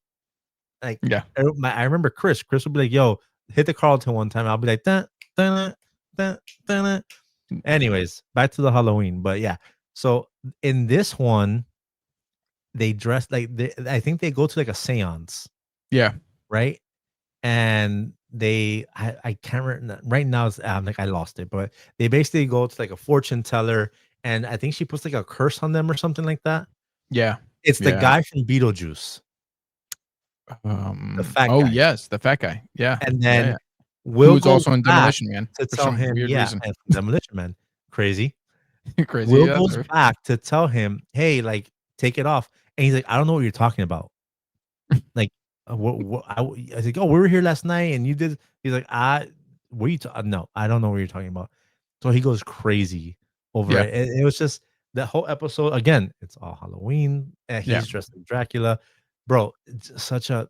like.
Yeah.
I remember Chris. Chris would be like, "Yo, hit the Carlton one time." I'll be like, dun, dun, dun, dun, dun. Anyways, back to the Halloween. But yeah, so in this one, they dress like I think they go to like a seance.
Yeah.
Right. And I can't remember right now. I'm like I lost it, but they basically go to like a fortune teller, and I think she puts like a curse on them or something like that.
Yeah.
It's the guy from Beetlejuice. The fat guy.
Yes, the fat guy. Yeah.
And then
Will goes also in Demolition Man
to tell him,
reason.
and Demolition Man, crazy.
Crazy.
Will goes back to tell him, hey, like take it off, and he's like, I don't know what you're talking about. Like. I was like, oh, we were here last night and you did. He's like, what are you no, I don't know what you're talking about. So he goes crazy over it. It was just the whole episode. Again, it's all Halloween. And he's dressed like Dracula, bro. It's such a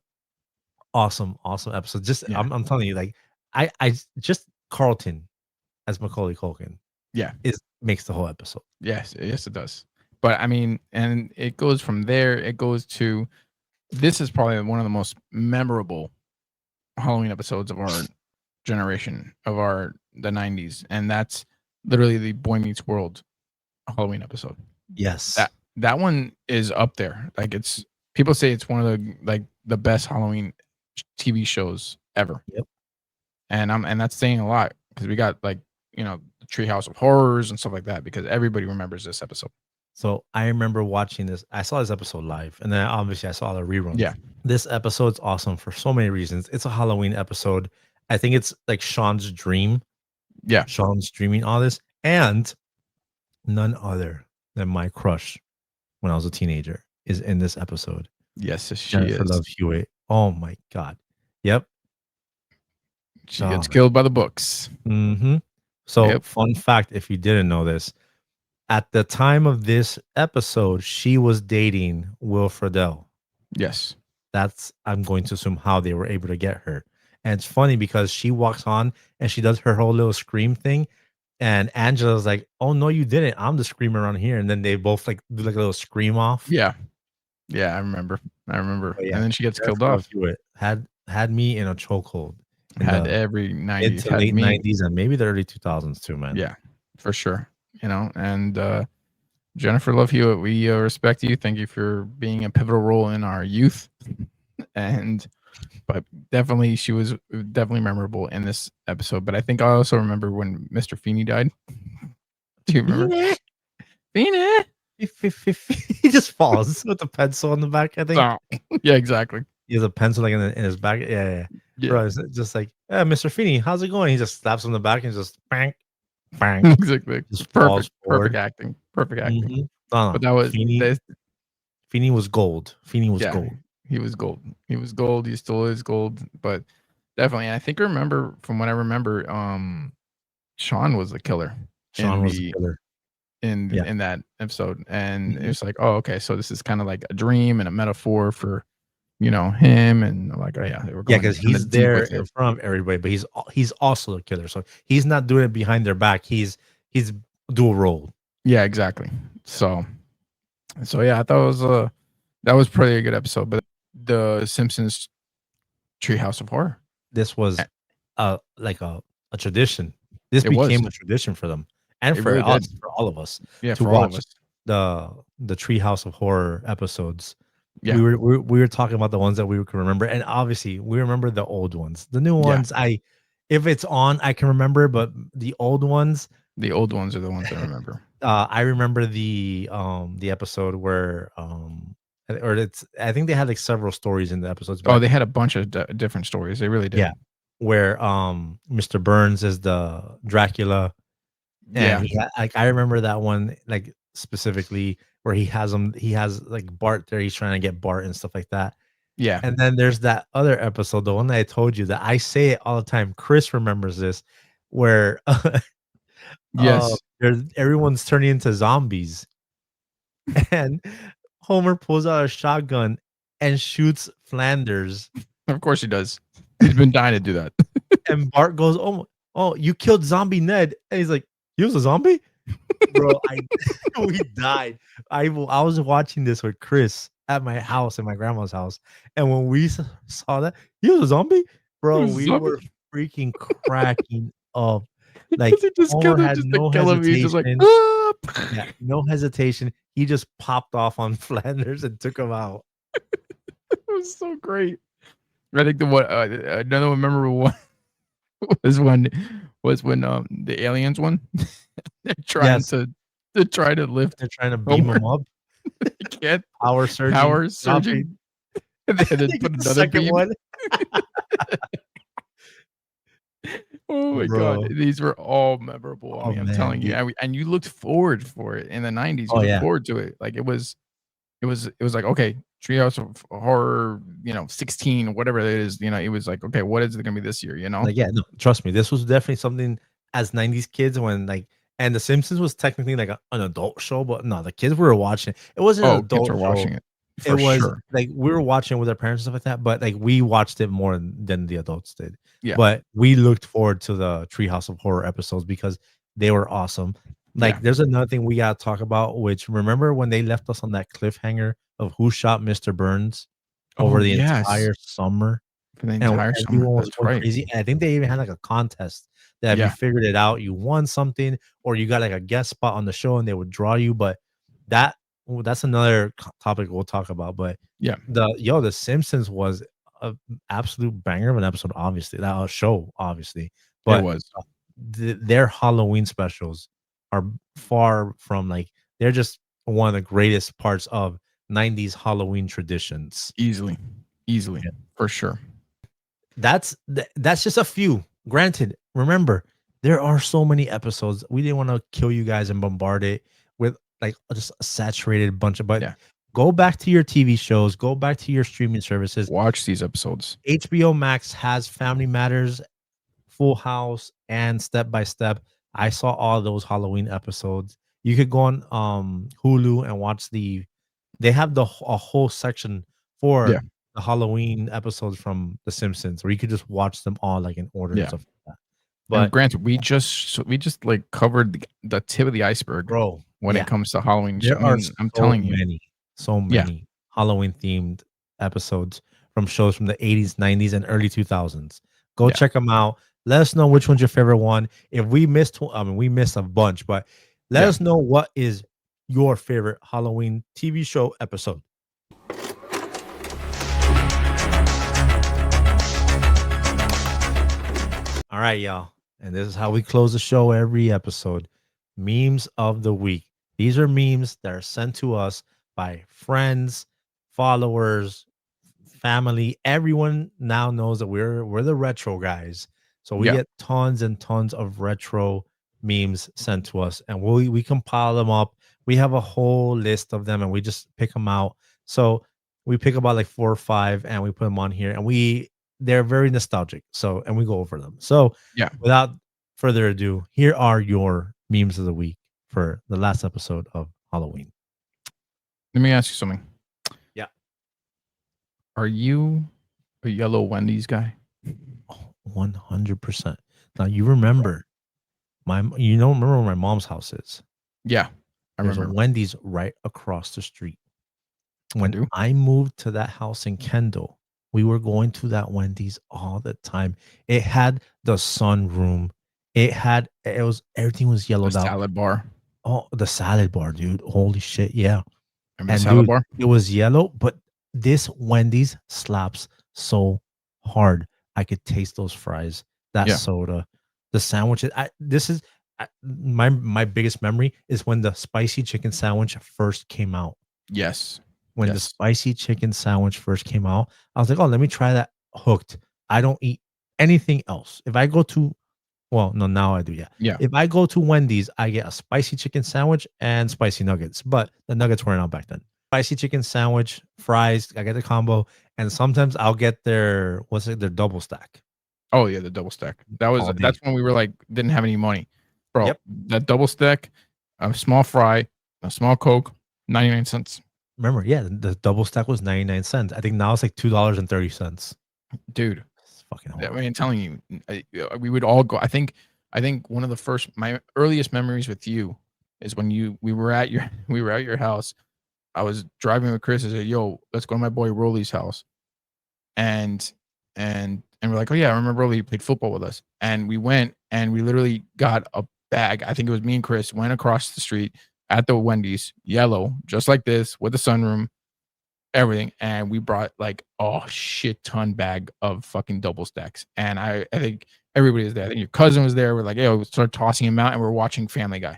awesome episode. Just I'm telling you, like I just Carlton as Macaulay Culkin.
Yeah,
makes the whole episode.
Yes, it does. But I mean, and it goes from there. It goes to. This is probably one of the most memorable Halloween episodes of our generation, of the 90s, and that's literally the Boy Meets World Halloween episode.
Yes,
that one is up there. Like people say it's one of the best Halloween TV shows ever.
Yep.
And that's saying a lot because we got the Treehouse of Horrors and stuff like that because everybody remembers this episode.
So I remember watching this. I saw this episode live, and then obviously I saw the reruns.
Yeah,
this episode's awesome for so many reasons. It's a Halloween episode. I think it's like Sean's dream.
Yeah,
Sean's dreaming all this, and none other than my crush when I was a teenager is in this episode.
Yes, she
Jennifer
is.
Love Hewitt. Oh my god. Yep.
She gets killed by the books.
Mm-hmm. So fun fact, if you didn't know this. At the time of this episode, she was dating Will Friedle.
Yes.
I'm going to assume how they were able to get her. And it's funny because she walks on and she does her whole little scream thing. And Angela's like, oh, no, you didn't. I'm the screamer around here. And then they both like do like a little scream off.
Yeah. Yeah, I remember.
Yeah,
and then she gets killed off.
Had me in a chokehold.
Had every 90s.
Mid to late 90s and maybe the early 2000s too, man.
Yeah, for sure. And Jennifer Love Hewitt, we respect you. Thank you for being a pivotal role in our youth. And But definitely, she was definitely memorable in this episode. But I think I also remember when Mr. Feeney died. Do you remember? Feeney?
He just falls with a pencil on the back, I think.
Oh, yeah, exactly.
He has a pencil like in his back. Yeah. Bro, it's just like, Mr. Feeney, how's it going? He just slaps on the back and just bang, bang.
Exactly.
Just
Perfect.
falls forward.
Perfect acting. Perfect acting.
Mhm. No,
But that was
Feeney was gold. Feeney was gold.
He was gold. He was gold. He still is gold. But definitely, I think I remember from what I remember, Sean was the killer.
Sean was the killer.
In that episode. And it's like, oh, okay, so this is kind of like a dream and a metaphor for, him, and like, oh yeah, they were going
because he's there in front of everybody, but he's also a killer. So he's not doing it behind their back. He's dual role.
Yeah, exactly. So yeah, I thought that was pretty a good episode. But the Simpsons Treehouse of Horror.
This was like a tradition. This became a tradition for them and for
really
us, for all of us.
Yeah,
to
for
watch
all of us.
the Treehouse of Horror episodes.
Yeah.
We were talking about the ones that we can remember, and obviously we remember the old ones. The new ones, if it's on, I can remember, but the old ones
are the ones I remember.
I remember the episode where I think they had like several stories in the episodes.
Oh, they had a bunch of different stories. They really did.
Yeah, where Mr. Burns is the Dracula. And I remember that one like specifically where he has like Bart there. He's trying to get Bart and stuff like that.
Yeah.
And then there's that other episode, the one that I told you that I say it all the time. Chris remembers this, where
yes,
everyone's turning into zombies, and Homer pulls out a shotgun and shoots Flanders.
Of course he does. He's been dying to do that.
And Bart goes, "Oh, you killed Zombie Ned," and he's like, "He was a zombie." Bro, we died. I was watching this with Chris at my house, in my grandma's house, and when we saw that he was a zombie, bro, we were freaking cracking up. Like Homer had no hesitation. Yeah, no hesitation. He just popped off on Flanders and took him out.
It was so great. I think another memorable one was when the aliens one. They're trying to lift.
They're trying to beam him up.
They can't.
Power surging.
And then put another beam.
One.
Oh my god, these were all memorable. I mean, I'm telling you, and you looked forward for it in the 90s. You looked forward to it. Like it was like, okay, Treehouse of Horror, 16, whatever it is. It was like, okay, what is it gonna be this year?
Like, yeah, no, trust me, this was definitely something as 90s kids when and The Simpsons was technically like an adult show, but no, the kids were watching it. It wasn't an adult
kids were watching it.
It was like we were watching it with our parents and stuff like that, but like we watched it more than the adults did.
Yeah.
But we looked forward to the Treehouse of Horror episodes because they were awesome. Like there's another thing we gotta talk about, which remember when they left us on that cliffhanger of who shot Mr. Burns over the entire summer?
For the entire summer.
That's right. Crazy. And I think they even had like a contest that if you figured it out, you won something, or you got like a guest spot on the show and they would draw you. But that's another topic we'll talk about. But the Simpsons was an absolute banger of an episode, obviously. That show, obviously. But
it was.
Their Halloween specials are far from they're just one of the greatest parts of 90s Halloween traditions.
Easily, for sure.
That's just a few. Granted, remember, there are so many episodes. We didn't want to kill you guys and bombard it with just a saturated bunch of, but go back to your TV shows, go back to your streaming services.
Watch these episodes.
HBO Max has Family Matters, Full House, and Step by Step. I saw all those Halloween episodes. You could go on Hulu and watch they have a whole section for the Halloween episodes from The Simpsons, where you could just watch them all in order and stuff like that. But
granted, we just covered the tip of the iceberg,
bro.
When it comes to Halloween,
I'm telling you, so many Halloween themed episodes from shows from the 80s, 90s, and early 2000s. Go check them out. Let us know which one's your favorite one. If we missed, we missed a bunch, but let us know what is your favorite Halloween TV show episode. All right, y'all. And this is how we close the show every episode. Memes of the week. These are memes that are sent to us by friends, followers, family. Everyone now knows that we're the retro guys. So we
Yeah.
get tons and tons of retro memes sent to us, and we compile them up. We have a whole list of them, and we just pick them out. So we pick about like 4 or 5, and we put them on here, and they're very nostalgic. So and we go over them. So
Yeah.
without further ado, here are your memes of the week for the last episode of Halloween.
Let me ask you something.
Yeah.
Are you a yellow Wendy's guy?
100%. Now you remember remember where my mom's house is.
Yeah.
There's a Wendy's right across the street. When
do.
I moved to that house in Kendall, we were going to that Wendy's all the time. It had the sunroom. Everything was
The
yellowed out.
salad bar.
Oh, the salad bar, dude. Holy shit. Yeah.
Remember
And
the salad
dude,
bar?
it was yellow, but this Wendy's slaps so hard. I could taste those fries, that
Yeah.
soda, the sandwiches. My biggest memory is when the spicy chicken sandwich first came out.
Yes.
When the
Yes.
spicy chicken sandwich first came out, I was like, oh, let me try that. Hooked. I don't eat anything else. If I go to, well, no, now I do. Yeah.
Yeah.
If I go to Wendy's, I get a spicy chicken sandwich and spicy nuggets, but the nuggets weren't out back then. Spicy chicken sandwich, fries, I get the combo, and sometimes I'll get their double stack.
Oh yeah, the double stack.
All day.
That's when we were like didn't have any money, bro.
Yep.
That double stack, a small fry, a small Coke, 99 cents.
Remember, yeah, the double stack was 99 cents. I think now it's like $2.30.
Dude,
It's fucking
I
horrible.
mean, I'm telling you, we would all go. I think one of my earliest memories with you is when we were at your house. I was driving with Chris. I said, "Yo, let's go to my boy Rolly's house," and we're like, "Oh yeah, I remember Rolly. He played football with us." And we went and we literally got a bag. I think it was me and Chris went across the street at the Wendy's, yellow, just like this, with the sunroom, everything, and we brought like a shit ton bag of fucking double stacks. And I think everybody was there. I think your cousin was there. We're like, "Yo," we started tossing him out, and we're watching Family Guy.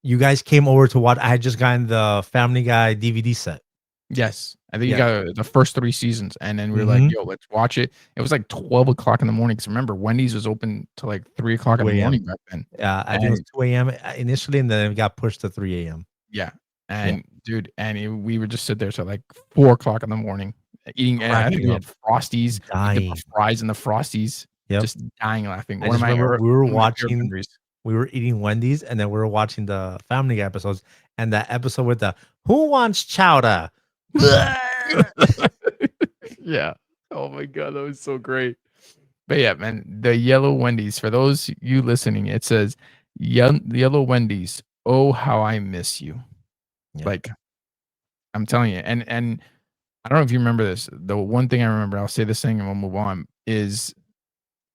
You guys came over to watch. I had just gotten the Family Guy DVD set.
Yes. I think
Yeah.
you got the first 3 seasons, and then we were like, "Yo, let's watch it." It was like 12 o'clock in the morning. Because remember, Wendy's was open till like 3 o'clock in the
2 a.m.
morning back then.
I think it was 2 a.m. initially, and then it got pushed to 3 a.m.
Yeah. And dude, we would just sit there till like 4 o'clock in the morning eating. And I think we had Frosties, the fries and the Frosties, just dying laughing.
I just remember we were eating Wendy's, and then we were watching the Family Guy episodes, and that episode with the "Who wants chowder?"
Yeah. Oh my god, that was so great. But yeah, man, the yellow Wendy's. For those you listening, it says yellow Wendy's. Oh, how I miss you.
Yeah.
Like, I'm telling you, and I don't know if you remember this. The one thing I remember, I'll say this thing and we'll move on, is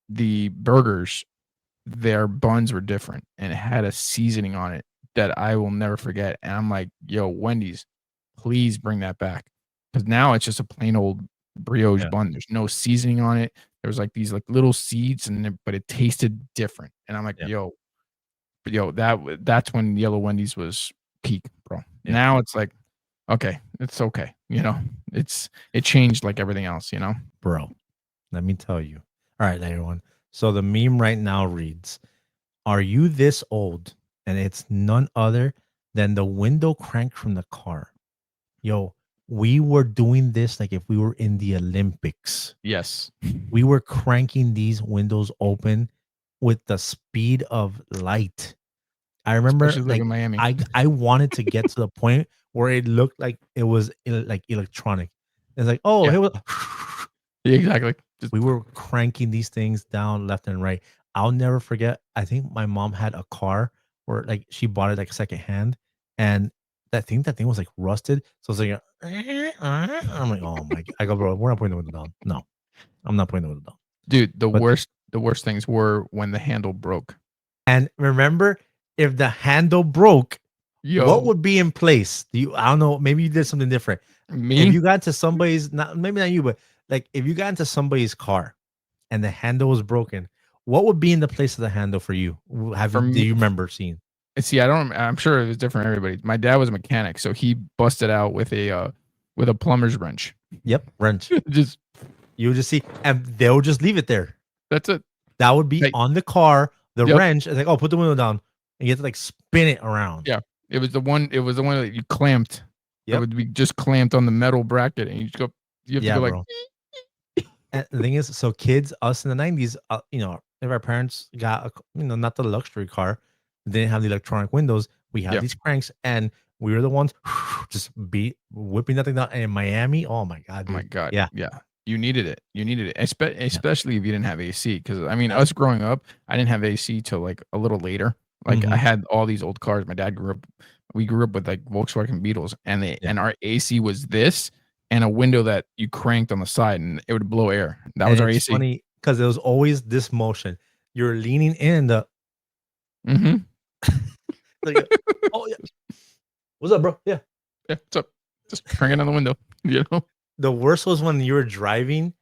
the burgers. Their buns were different, and it had a seasoning on it that I will never forget. And I'm like, "Yo, Wendy's, please bring that back," because now it's just a plain old brioche bun. There's no seasoning on it. There's like these like little seeds, but it tasted different. And I'm like, "Yo, that's when yellow Wendy's was peak, bro."
Yeah.
Now it's like, okay, it's okay. It changed like everything else,
Bro, let me tell you. All right, everyone. So the meme right now reads, "Are you this old?" And it's none other than the window crank from the car. Yo, we were doing this like if we were in the Olympics.
Yes.
We were cranking these windows open with the speed of light. I remember
Especially like in Miami.
I wanted to get to the point where it looked like it was like electronic. It's like, oh,
Yeah.
it was
Yeah, exactly.
we were cranking these things down left and right. I'll never forget. I think my mom had a car where like she bought it like secondhand, and that thing was like rusted. So it's like, I'm like, oh my! I go, bro, we're not putting the window down. No, I'm not putting the window down.
Dude, the worst things were when the handle broke.
And remember, if the handle broke, what would be in place? I don't know. Maybe you did something different.
Me?
If you got to somebody's, maybe not you, but like if you got into somebody's car and the handle was broken, what would be in the place of the handle for you? Do you remember seeing?
See, I'm sure it was different for everybody. My dad was a mechanic, so he busted out with a plumber's wrench.
Yep, wrench.
Just
you would just see, and they'll just leave it there.
That's it.
That would be on the car. The
Yep.
wrench is like, oh, put the window down, and you have to like spin it around.
Yeah, it was the one that you clamped. It would be just clamped on the metal bracket, and you just go. You have to go like.
And the thing is, so kids, us in the 90s, you know, if our parents got, not the luxury car, they didn't have the electronic windows. We had these cranks, and we were the ones just whipping that thing down. And in Miami, oh my god, dude.
Oh my god,
yeah.
You needed it. Especially if you didn't have AC. Because I mean, us growing up, I didn't have AC till like a little later. Like I had all these old cars. My dad we grew up with like Volkswagen Beetles, and and our AC was this. And a window that you cranked on the side, and it would blow air. That was our AC.
Funny because there was always this motion. You're leaning in the. Like, oh yeah, what's up, bro? Yeah,
what's up? Just cranking on the window. You know.
The worst was when you were driving,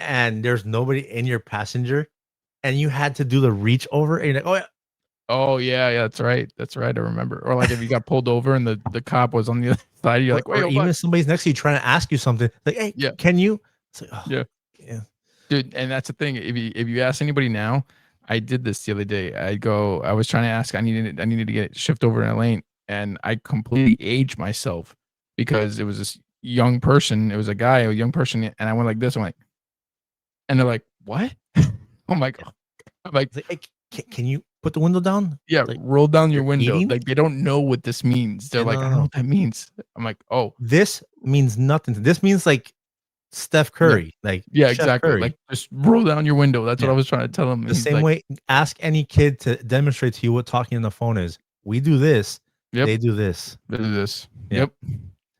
and there's nobody in your passenger, and you had to do the reach over, and you're like, oh yeah.
Oh yeah, that's right. That's right. I remember. Or like if you got pulled over and the cop was on the other side, you're like, wait,
or even if somebody's next to you trying to ask you something, like, hey, can you? It's like, oh,
yeah, dude. And that's the thing. If you ask anybody now, I did this the other day. I was trying to ask. I needed to get shift over in a lane, and I completely aged myself because it was this young person. It was a guy, a young person, and I went like this. I'm like, and they're like, what? Oh my god. I'm like,
hey, can you put the window down?
Yeah,
like,
roll down your window.
eating?
Like they don't know what this means. They're like, I don't know what that means. I'm like, oh,
this means nothing. This means like Steph Curry. Like
yeah,
Chef
exactly.
Curry.
Like just roll down your window. That's what I was trying to tell him.
The same way, ask any kid to demonstrate to you what talking on the phone is. We do this. They do this.
They do this.
Yep.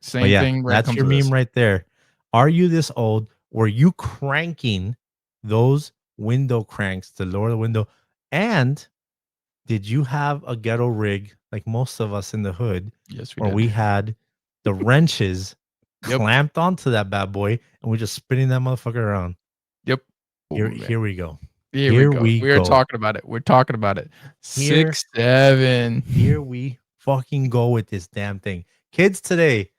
Same thing.
That's your meme right there. Are you this old? Were you cranking those window cranks to lower the window? And did you have a ghetto rig like most of us in the hood?
Yes,
we had the wrenches clamped onto that bad boy, and we're just spinning that motherfucker around.
Yep.
Here we go.
Here we go. We're talking about it. We're talking about it. 6, 7.
Here we fucking go with this damn thing. Kids today,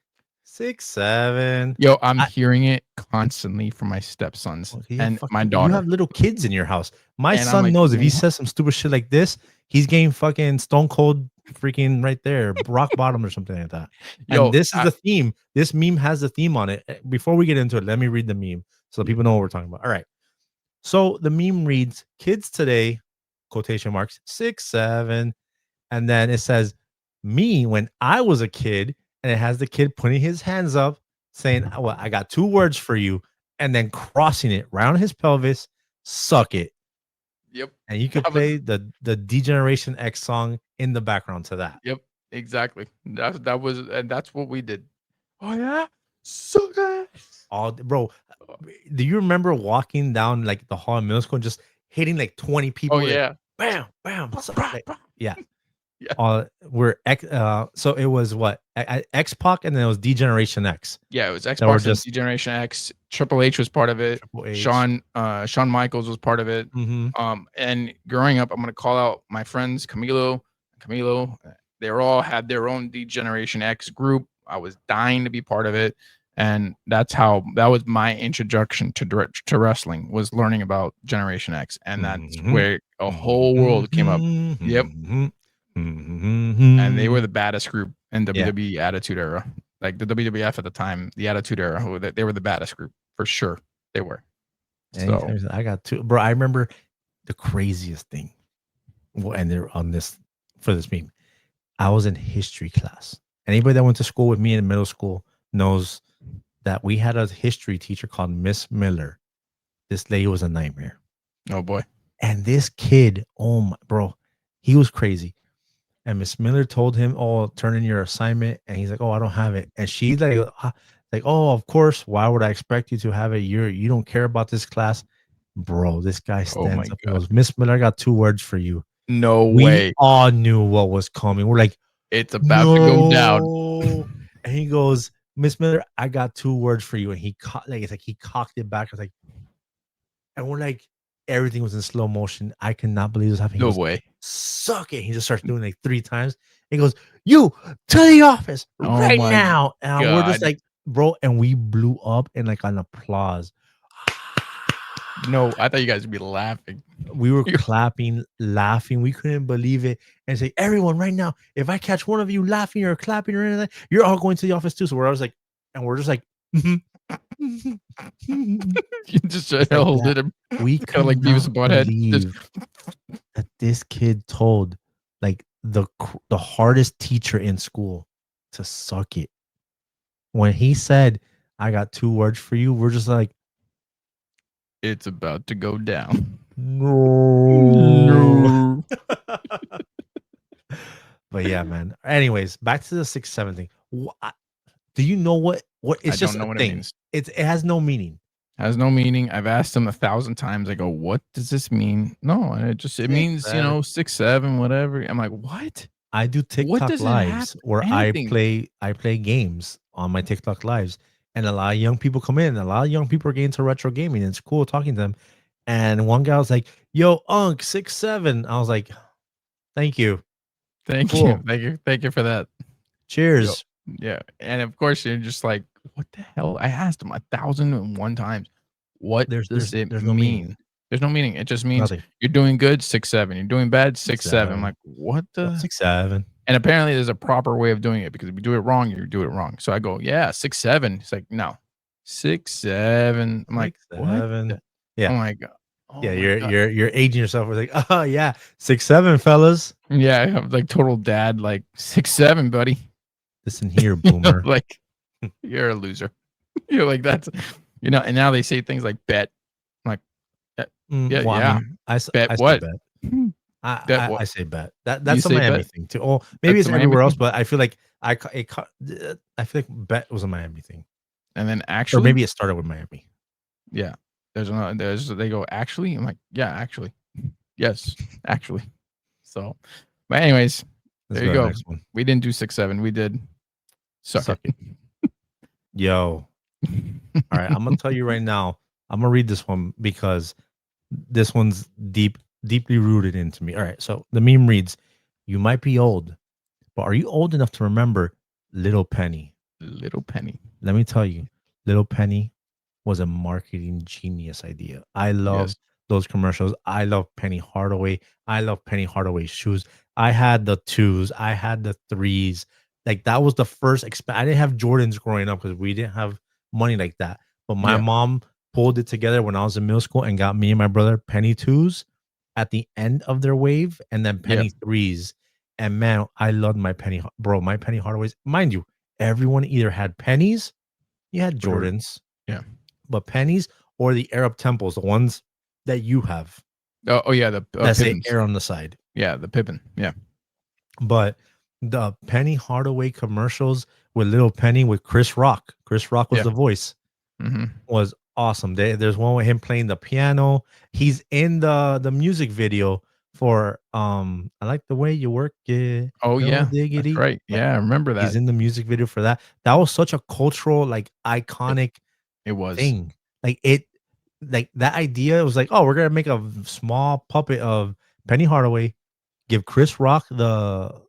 6, 7.
Yo, I'm hearing it constantly from my stepsons and my daughter.
You have little kids in your house. My son like, knows if he says some stupid shit like this, he's getting fucking stone cold freaking right there, rock bottom or something like that. And this is the theme. This meme has the theme on it. Before we get into it, let me read the meme so people know what we're talking about. All right. So the meme reads, kids today, quotation marks, 6, 7. And then it says, me when I was a kid. And it has the kid putting his hands up saying, well, I got 2 words for you. And then crossing it right on his pelvis. Suck it.
Yep.
And you can play the Degeneration X song in the background to that.
Yep. Exactly. That's what we did. Oh yeah. Suck it.
Oh, bro. Do you remember walking down like the hall in middle school and just hitting like 20 people?
Oh yeah.
Bam, bam. Yeah. Yeah. So it was what? X-Pac, and then it was Degeneration X.
Yeah, it was X-Pac and Degeneration X. Triple H was part of it. Shawn Michaels was part of it. And growing up, I'm gonna call out my friends Camilo. They all had their own Degeneration X group. I was dying to be part of it. And that was my introduction to wrestling, was learning about Generation X. And that's where a whole world came up. Yep. And they were the baddest group in WWE Attitude Era, like the WWF at the time, the Attitude Era. They were the baddest group for sure. They were. So
I got 2, bro. I remember the craziest thing. Well, and they're on this for this meme. I was in history class. Anybody that went to school with me in middle school knows that we had a history teacher called Miss Miller. This lady was a nightmare.
Oh boy.
And this kid, oh my bro, he was crazy. And Miss Miller told him, oh, turn in your assignment. And he's like, oh, I don't have it. And she's like, oh, of course. Why would I expect you to have it? You don't care about this class. Bro, this guy stands up and goes, Miss Miller, I got 2 words for you.
No way.
We all knew what was coming. We're like,
it's about to go down.
And he goes, Miss Miller, I got 2 words for you. And he cocked it back. I was like, and we're like, everything was in slow motion. I could not believe this happening. He
No
goes,
way.
suck it. He just starts doing like 3 times. He goes, you to the office
Oh
right
my
now. And we're just
God.
like, bro, and we blew up in like an applause.
No, I thought you guys would be laughing.
We were clapping, laughing. We couldn't believe it. And say, everyone, right now, if I catch one of you laughing or clapping or anything, you're all going to the office too. So we're just like,
You just
like
held
that.
it.
We
Kind of
could
like Beavis
not
and Butthead. Just,
believe that this kid told like the hardest teacher in school to suck it. When he said, I got 2 words for you, we're just like,
it's about to go down.
no. But yeah, man. Anyways, back to the 6-7 thing. Do you know what it's
I
just
don't know
a
what it
thing.
means.
It has no meaning.
Has no meaning. I've asked him 1,000 times. I go, what does this mean? No, it means
6-7.
6, 7, whatever. I'm like, what?
I do
What
TikTok
does it have
lives where
anything?
I play games on my TikTok lives, and a lot of young people come in. A lot of young people are getting into retro gaming. And it's cool talking to them. And one guy was like, "Yo, Unc, 6-7." I was like, "Thank you,
Thank
cool.
you. Thank you for that.
Cheers."
Yeah. And of course you're just like, what the hell? I asked him 1,001 times. What
There's
does it
no meaning.
mean? There's no meaning. It just means
Nothing.
you're doing good, 6, 7. You're doing bad, 6, 7. I'm
6-7.
like, what the?
6-7.
And apparently there's a proper way of doing it because if you do it wrong, you do it wrong. So I go, yeah, 6, 7. He's like, no, 6, 7. I'm like, what?
6-7. Yeah.
Oh my God. Oh
Yeah,
my God.
you're aging yourself. We're like, oh yeah, 6-7, fellas.
Yeah, I have like total dad, like 6, 7, buddy.
Listen here, boomer.
Like, you're a loser. You're like, that's, and now they say things like bet. I'm like, yeah,
Well,
yeah.
I mean, I
Bet
say
what?
bet.
Bet what?
I say bet.
You
That's a
say
Miami
bet?
thing too. Oh, maybe
That's
it's
a Miami
everywhere else,
thing?
but I feel like I feel like bet was a Miami thing,
And then
or
actually,
maybe it started with Miami.
yeah. They go, actually? I'm like, yeah, actually. Yes, actually. So, but anyways,
Let's
there you
go to the
go.
next one.
We didn't do 6, 7. We did suck it.
Yo. All right, I'm gonna tell you right now. I'm gonna read this one because this one's deeply rooted into me. All right, so the meme reads, "You might be old, but are you old enough to remember Little Penny?"
Little Penny.
Let me tell you, Little Penny was a marketing genius idea. I love
Yes.
those commercials. I love Penny Hardaway. I love Penny Hardaway's shoes. I had the 2s. I had the 3s. Like that was the first. I didn't have Jordans growing up because we didn't have money like that. But my
Yeah.
mom pulled it together when I was in middle school and got me and my brother Penny 2s at the end of their wave, and then Penny 3s. And man, I loved my Penny, bro. My Penny Hardaways, mind you, everyone either had pennies, you had Jordans,
Yeah.
but pennies or the Arab temples, the ones that you have
Oh yeah, the
that say
Pippins.
Air on the side.
Yeah, the Pippin. Yeah.
But the Penny Hardaway commercials with Little Penny with Chris Rock. Chris Rock was
Yeah.
the voice.
Mm-hmm.
Was awesome. There's one with him playing the piano. He's in the music video for I like the way you work it.
Oh
No
yeah,
diggity.
that's right.
Like,
Yeah, I remember that.
he's in the music video for that. That was such a cultural, like iconic
It was.
thing. Like that idea was like, oh, we're gonna make a small puppet of Penny Hardaway, give Chris Rock the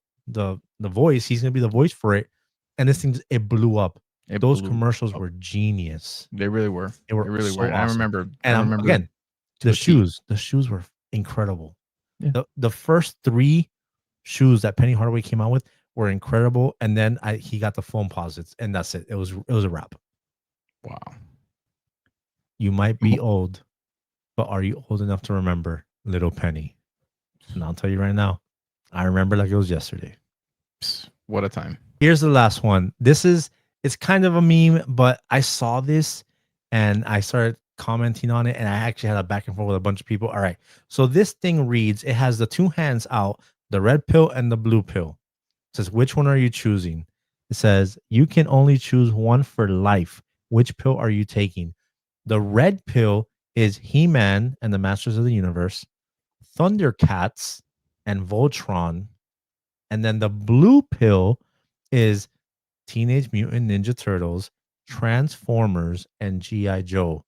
voice. He's gonna be the voice for it, and this thing it blew up. Those commercials were genius.
They really were.
They were
really
so
were.
awesome.
I remember.
And
I remember
again,
to
the
a T.
shoes were incredible.
Yeah.
The first 3 shoes that Penny Hardaway came out with were incredible, and then he got the foam posits, and that's it. It was a wrap.
Wow.
You might be old, but are you old enough to remember Little Penny? And I'll tell you right now, I remember like it was yesterday.
Psst, what a time.
Here's the last one. It's kind of a meme, but I saw this and I started commenting on it, and I actually had a back and forth with a bunch of people. All right. So this thing reads, it has the 2 hands out, the red pill and the blue pill. It says, which one are you choosing? It says, you can only choose one for life. Which pill are you taking? The red pill is He-Man and the Masters of the Universe, Thundercats and Voltron. And then the blue pill is Teenage Mutant Ninja Turtles, Transformers, and G.I. Joe.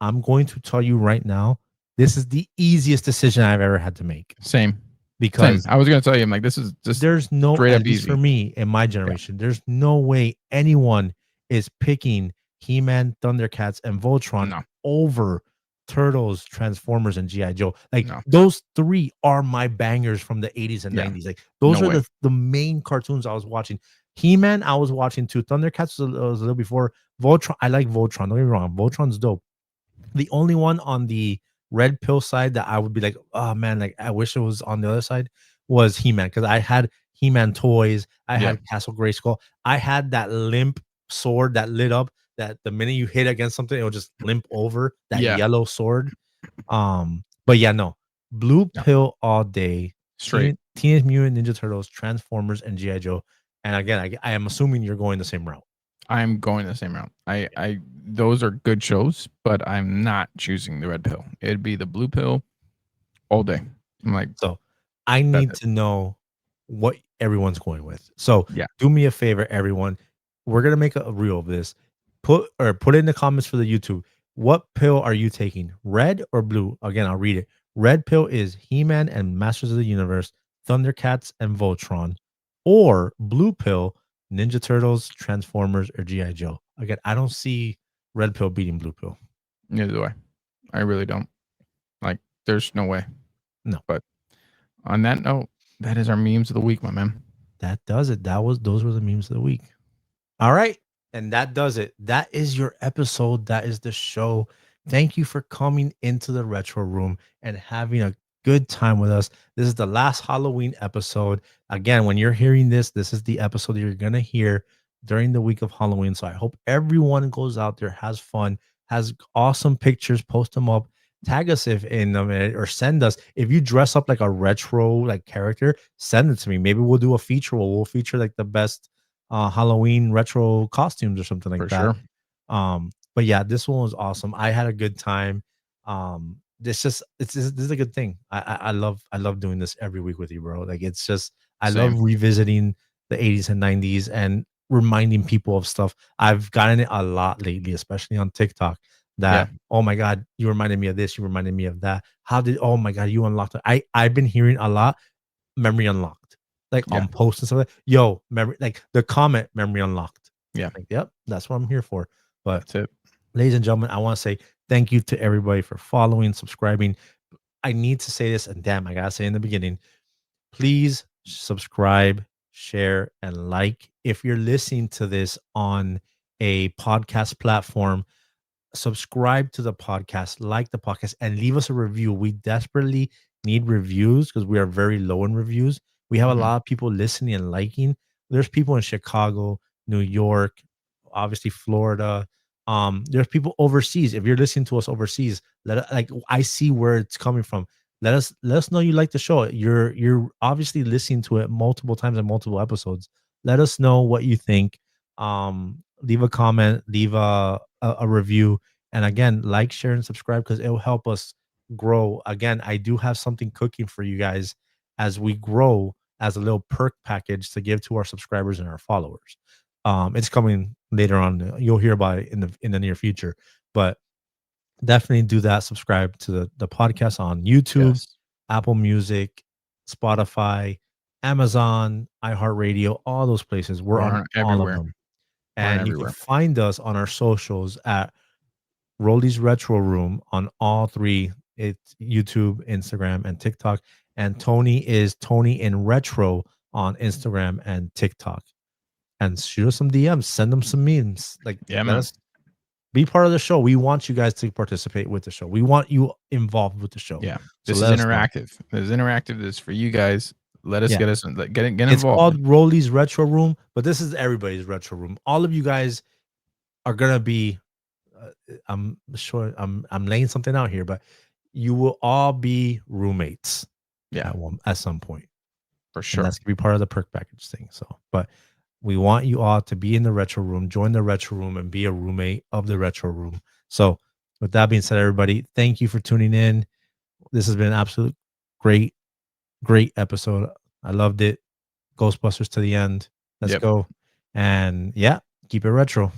I'm going to tell you right now, This is the easiest decision I've ever had to make.
Same.
Because
I was gonna tell you, I'm like, this is just
there's no,
straight
at
up
least
easy.
for me in my generation, there's no way anyone is picking He-Man, Thundercats, and Voltron
No.
over Turtles, Transformers, and G.I. Joe. Like
No.
those three are my bangers from the 80s and
Yeah.
90s. Like those
No
are
way.
the main cartoons I was watching. He-Man, I was watching too. Thundercats was a little before. Voltron, I like Voltron. Don't get me wrong, Voltron's dope. The only one on the red pill side that I would be like, oh man, like I wish it was on the other side was He-Man, because I had He-Man toys, I
Yeah.
had Castle Grayskull, I had that limp sword that lit up that the minute you hit against something, it would just limp over that
Yeah.
yellow sword. But yeah, no, blue
No.
pill all day.
Straight.
Teenage Mutant Ninja Turtles, Transformers, and G.I. Joe. And again, I am assuming you're going the same route.
I'm going the same route. I those are good shows, but I'm not choosing the red pill. It'd be the blue pill all day. I'm like,
So I need
it.
to know what everyone's going with. So
Yeah.
do me a favor, everyone. We're gonna make a reel of this. Put it in the comments for the YouTube. What pill are you taking? Red or blue? Again, I'll read it. Red pill is He-Man and Masters of the Universe, Thundercats and Voltron, or blue pill, Ninja Turtles, Transformers, or G.I. Joe. Again, I don't see red pill beating blue pill.
Neither do I really don't. Like, there's no way.
No.
But on that note, that is our memes of the week, my man.
That does it. Those were the memes of the week. All right. And that does it. That is your episode. That is the show. Thank you for coming into the retro room and having a good time with us. This is the last Halloween episode. Again, when you're hearing this, this is the episode you're going to hear during the week of Halloween. So I hope everyone goes out there, has fun, has awesome pictures, post them up, tag us if in them, or send us. If you dress up like a retro like character, send it to me. Maybe we'll do a feature where we'll feature like the best Halloween retro costumes or something like
For
that.
sure.
But yeah, this one was awesome. I had a good time. This is a good thing. I love doing this every week with you, bro. Like it's just I love
Same.
revisiting the 80s and 90s and reminding people of stuff. I've gotten it a lot lately, especially on TikTok. That oh my god, you reminded me of this, you reminded me of that. Oh my god, you unlocked it. I've been hearing a lot memory unlocked. Like on posts and stuff like that. Yo, memory, like the comment memory unlocked.
Yeah.
Like, yep, that's what I'm here for. But
That's it.
ladies and gentlemen, I want to say thank you to everybody for following, subscribing. I need to say this, and damn, I gotta say in the beginning, please subscribe, share, and like. If you're listening to this on a podcast platform, subscribe to the podcast, like the podcast, and leave us a review. We desperately need reviews because we are very low in reviews. We have a lot of people listening and liking. There's people in Chicago, New York, obviously Florida. There's people overseas. If you're listening to us overseas, I see where it's coming from. Let us know you like the show. You're obviously listening to it multiple times and multiple episodes. Let us know what you think. Leave a comment, leave a review, and again, like, share, and subscribe because it will help us grow. Again, I do have something cooking for you guys as we grow as a little perk package to give to our subscribers and our followers. It's coming later on. You'll hear about it in the near future, but definitely do that. Subscribe to the podcast on YouTube, Apple Music, Spotify, Amazon, iHeartRadio, all those places. We're on all of
everywhere.
them. And you can find us on our socials at Rolly's Retro Room on all three. It's YouTube, Instagram, and TikTok. And Tony is Tony in Retro on Instagram and TikTok. And shoot us some DMs, send them some memes. Like, let us be part of the show. We want you guys to participate with the show. We want you involved with the show.
Yeah,
so
this is interactive. This is interactive. This is for you guys. Let us get involved.
It's called Rolly's Retro Room, but this is everybody's retro room. All of you guys are gonna be. I'm sure I'm laying something out here, but you will all be roommates.
Yeah,
at some point,
for sure.
And that's gonna be part of the perk package thing. So, but we want you all to be in the retro room, join the retro room, and be a roommate of the retro room. So, with that being said, everybody, thank you for tuning in. This has been an absolute great episode. I loved it. Ghostbusters to the end. Let's go. And yeah, keep it retro.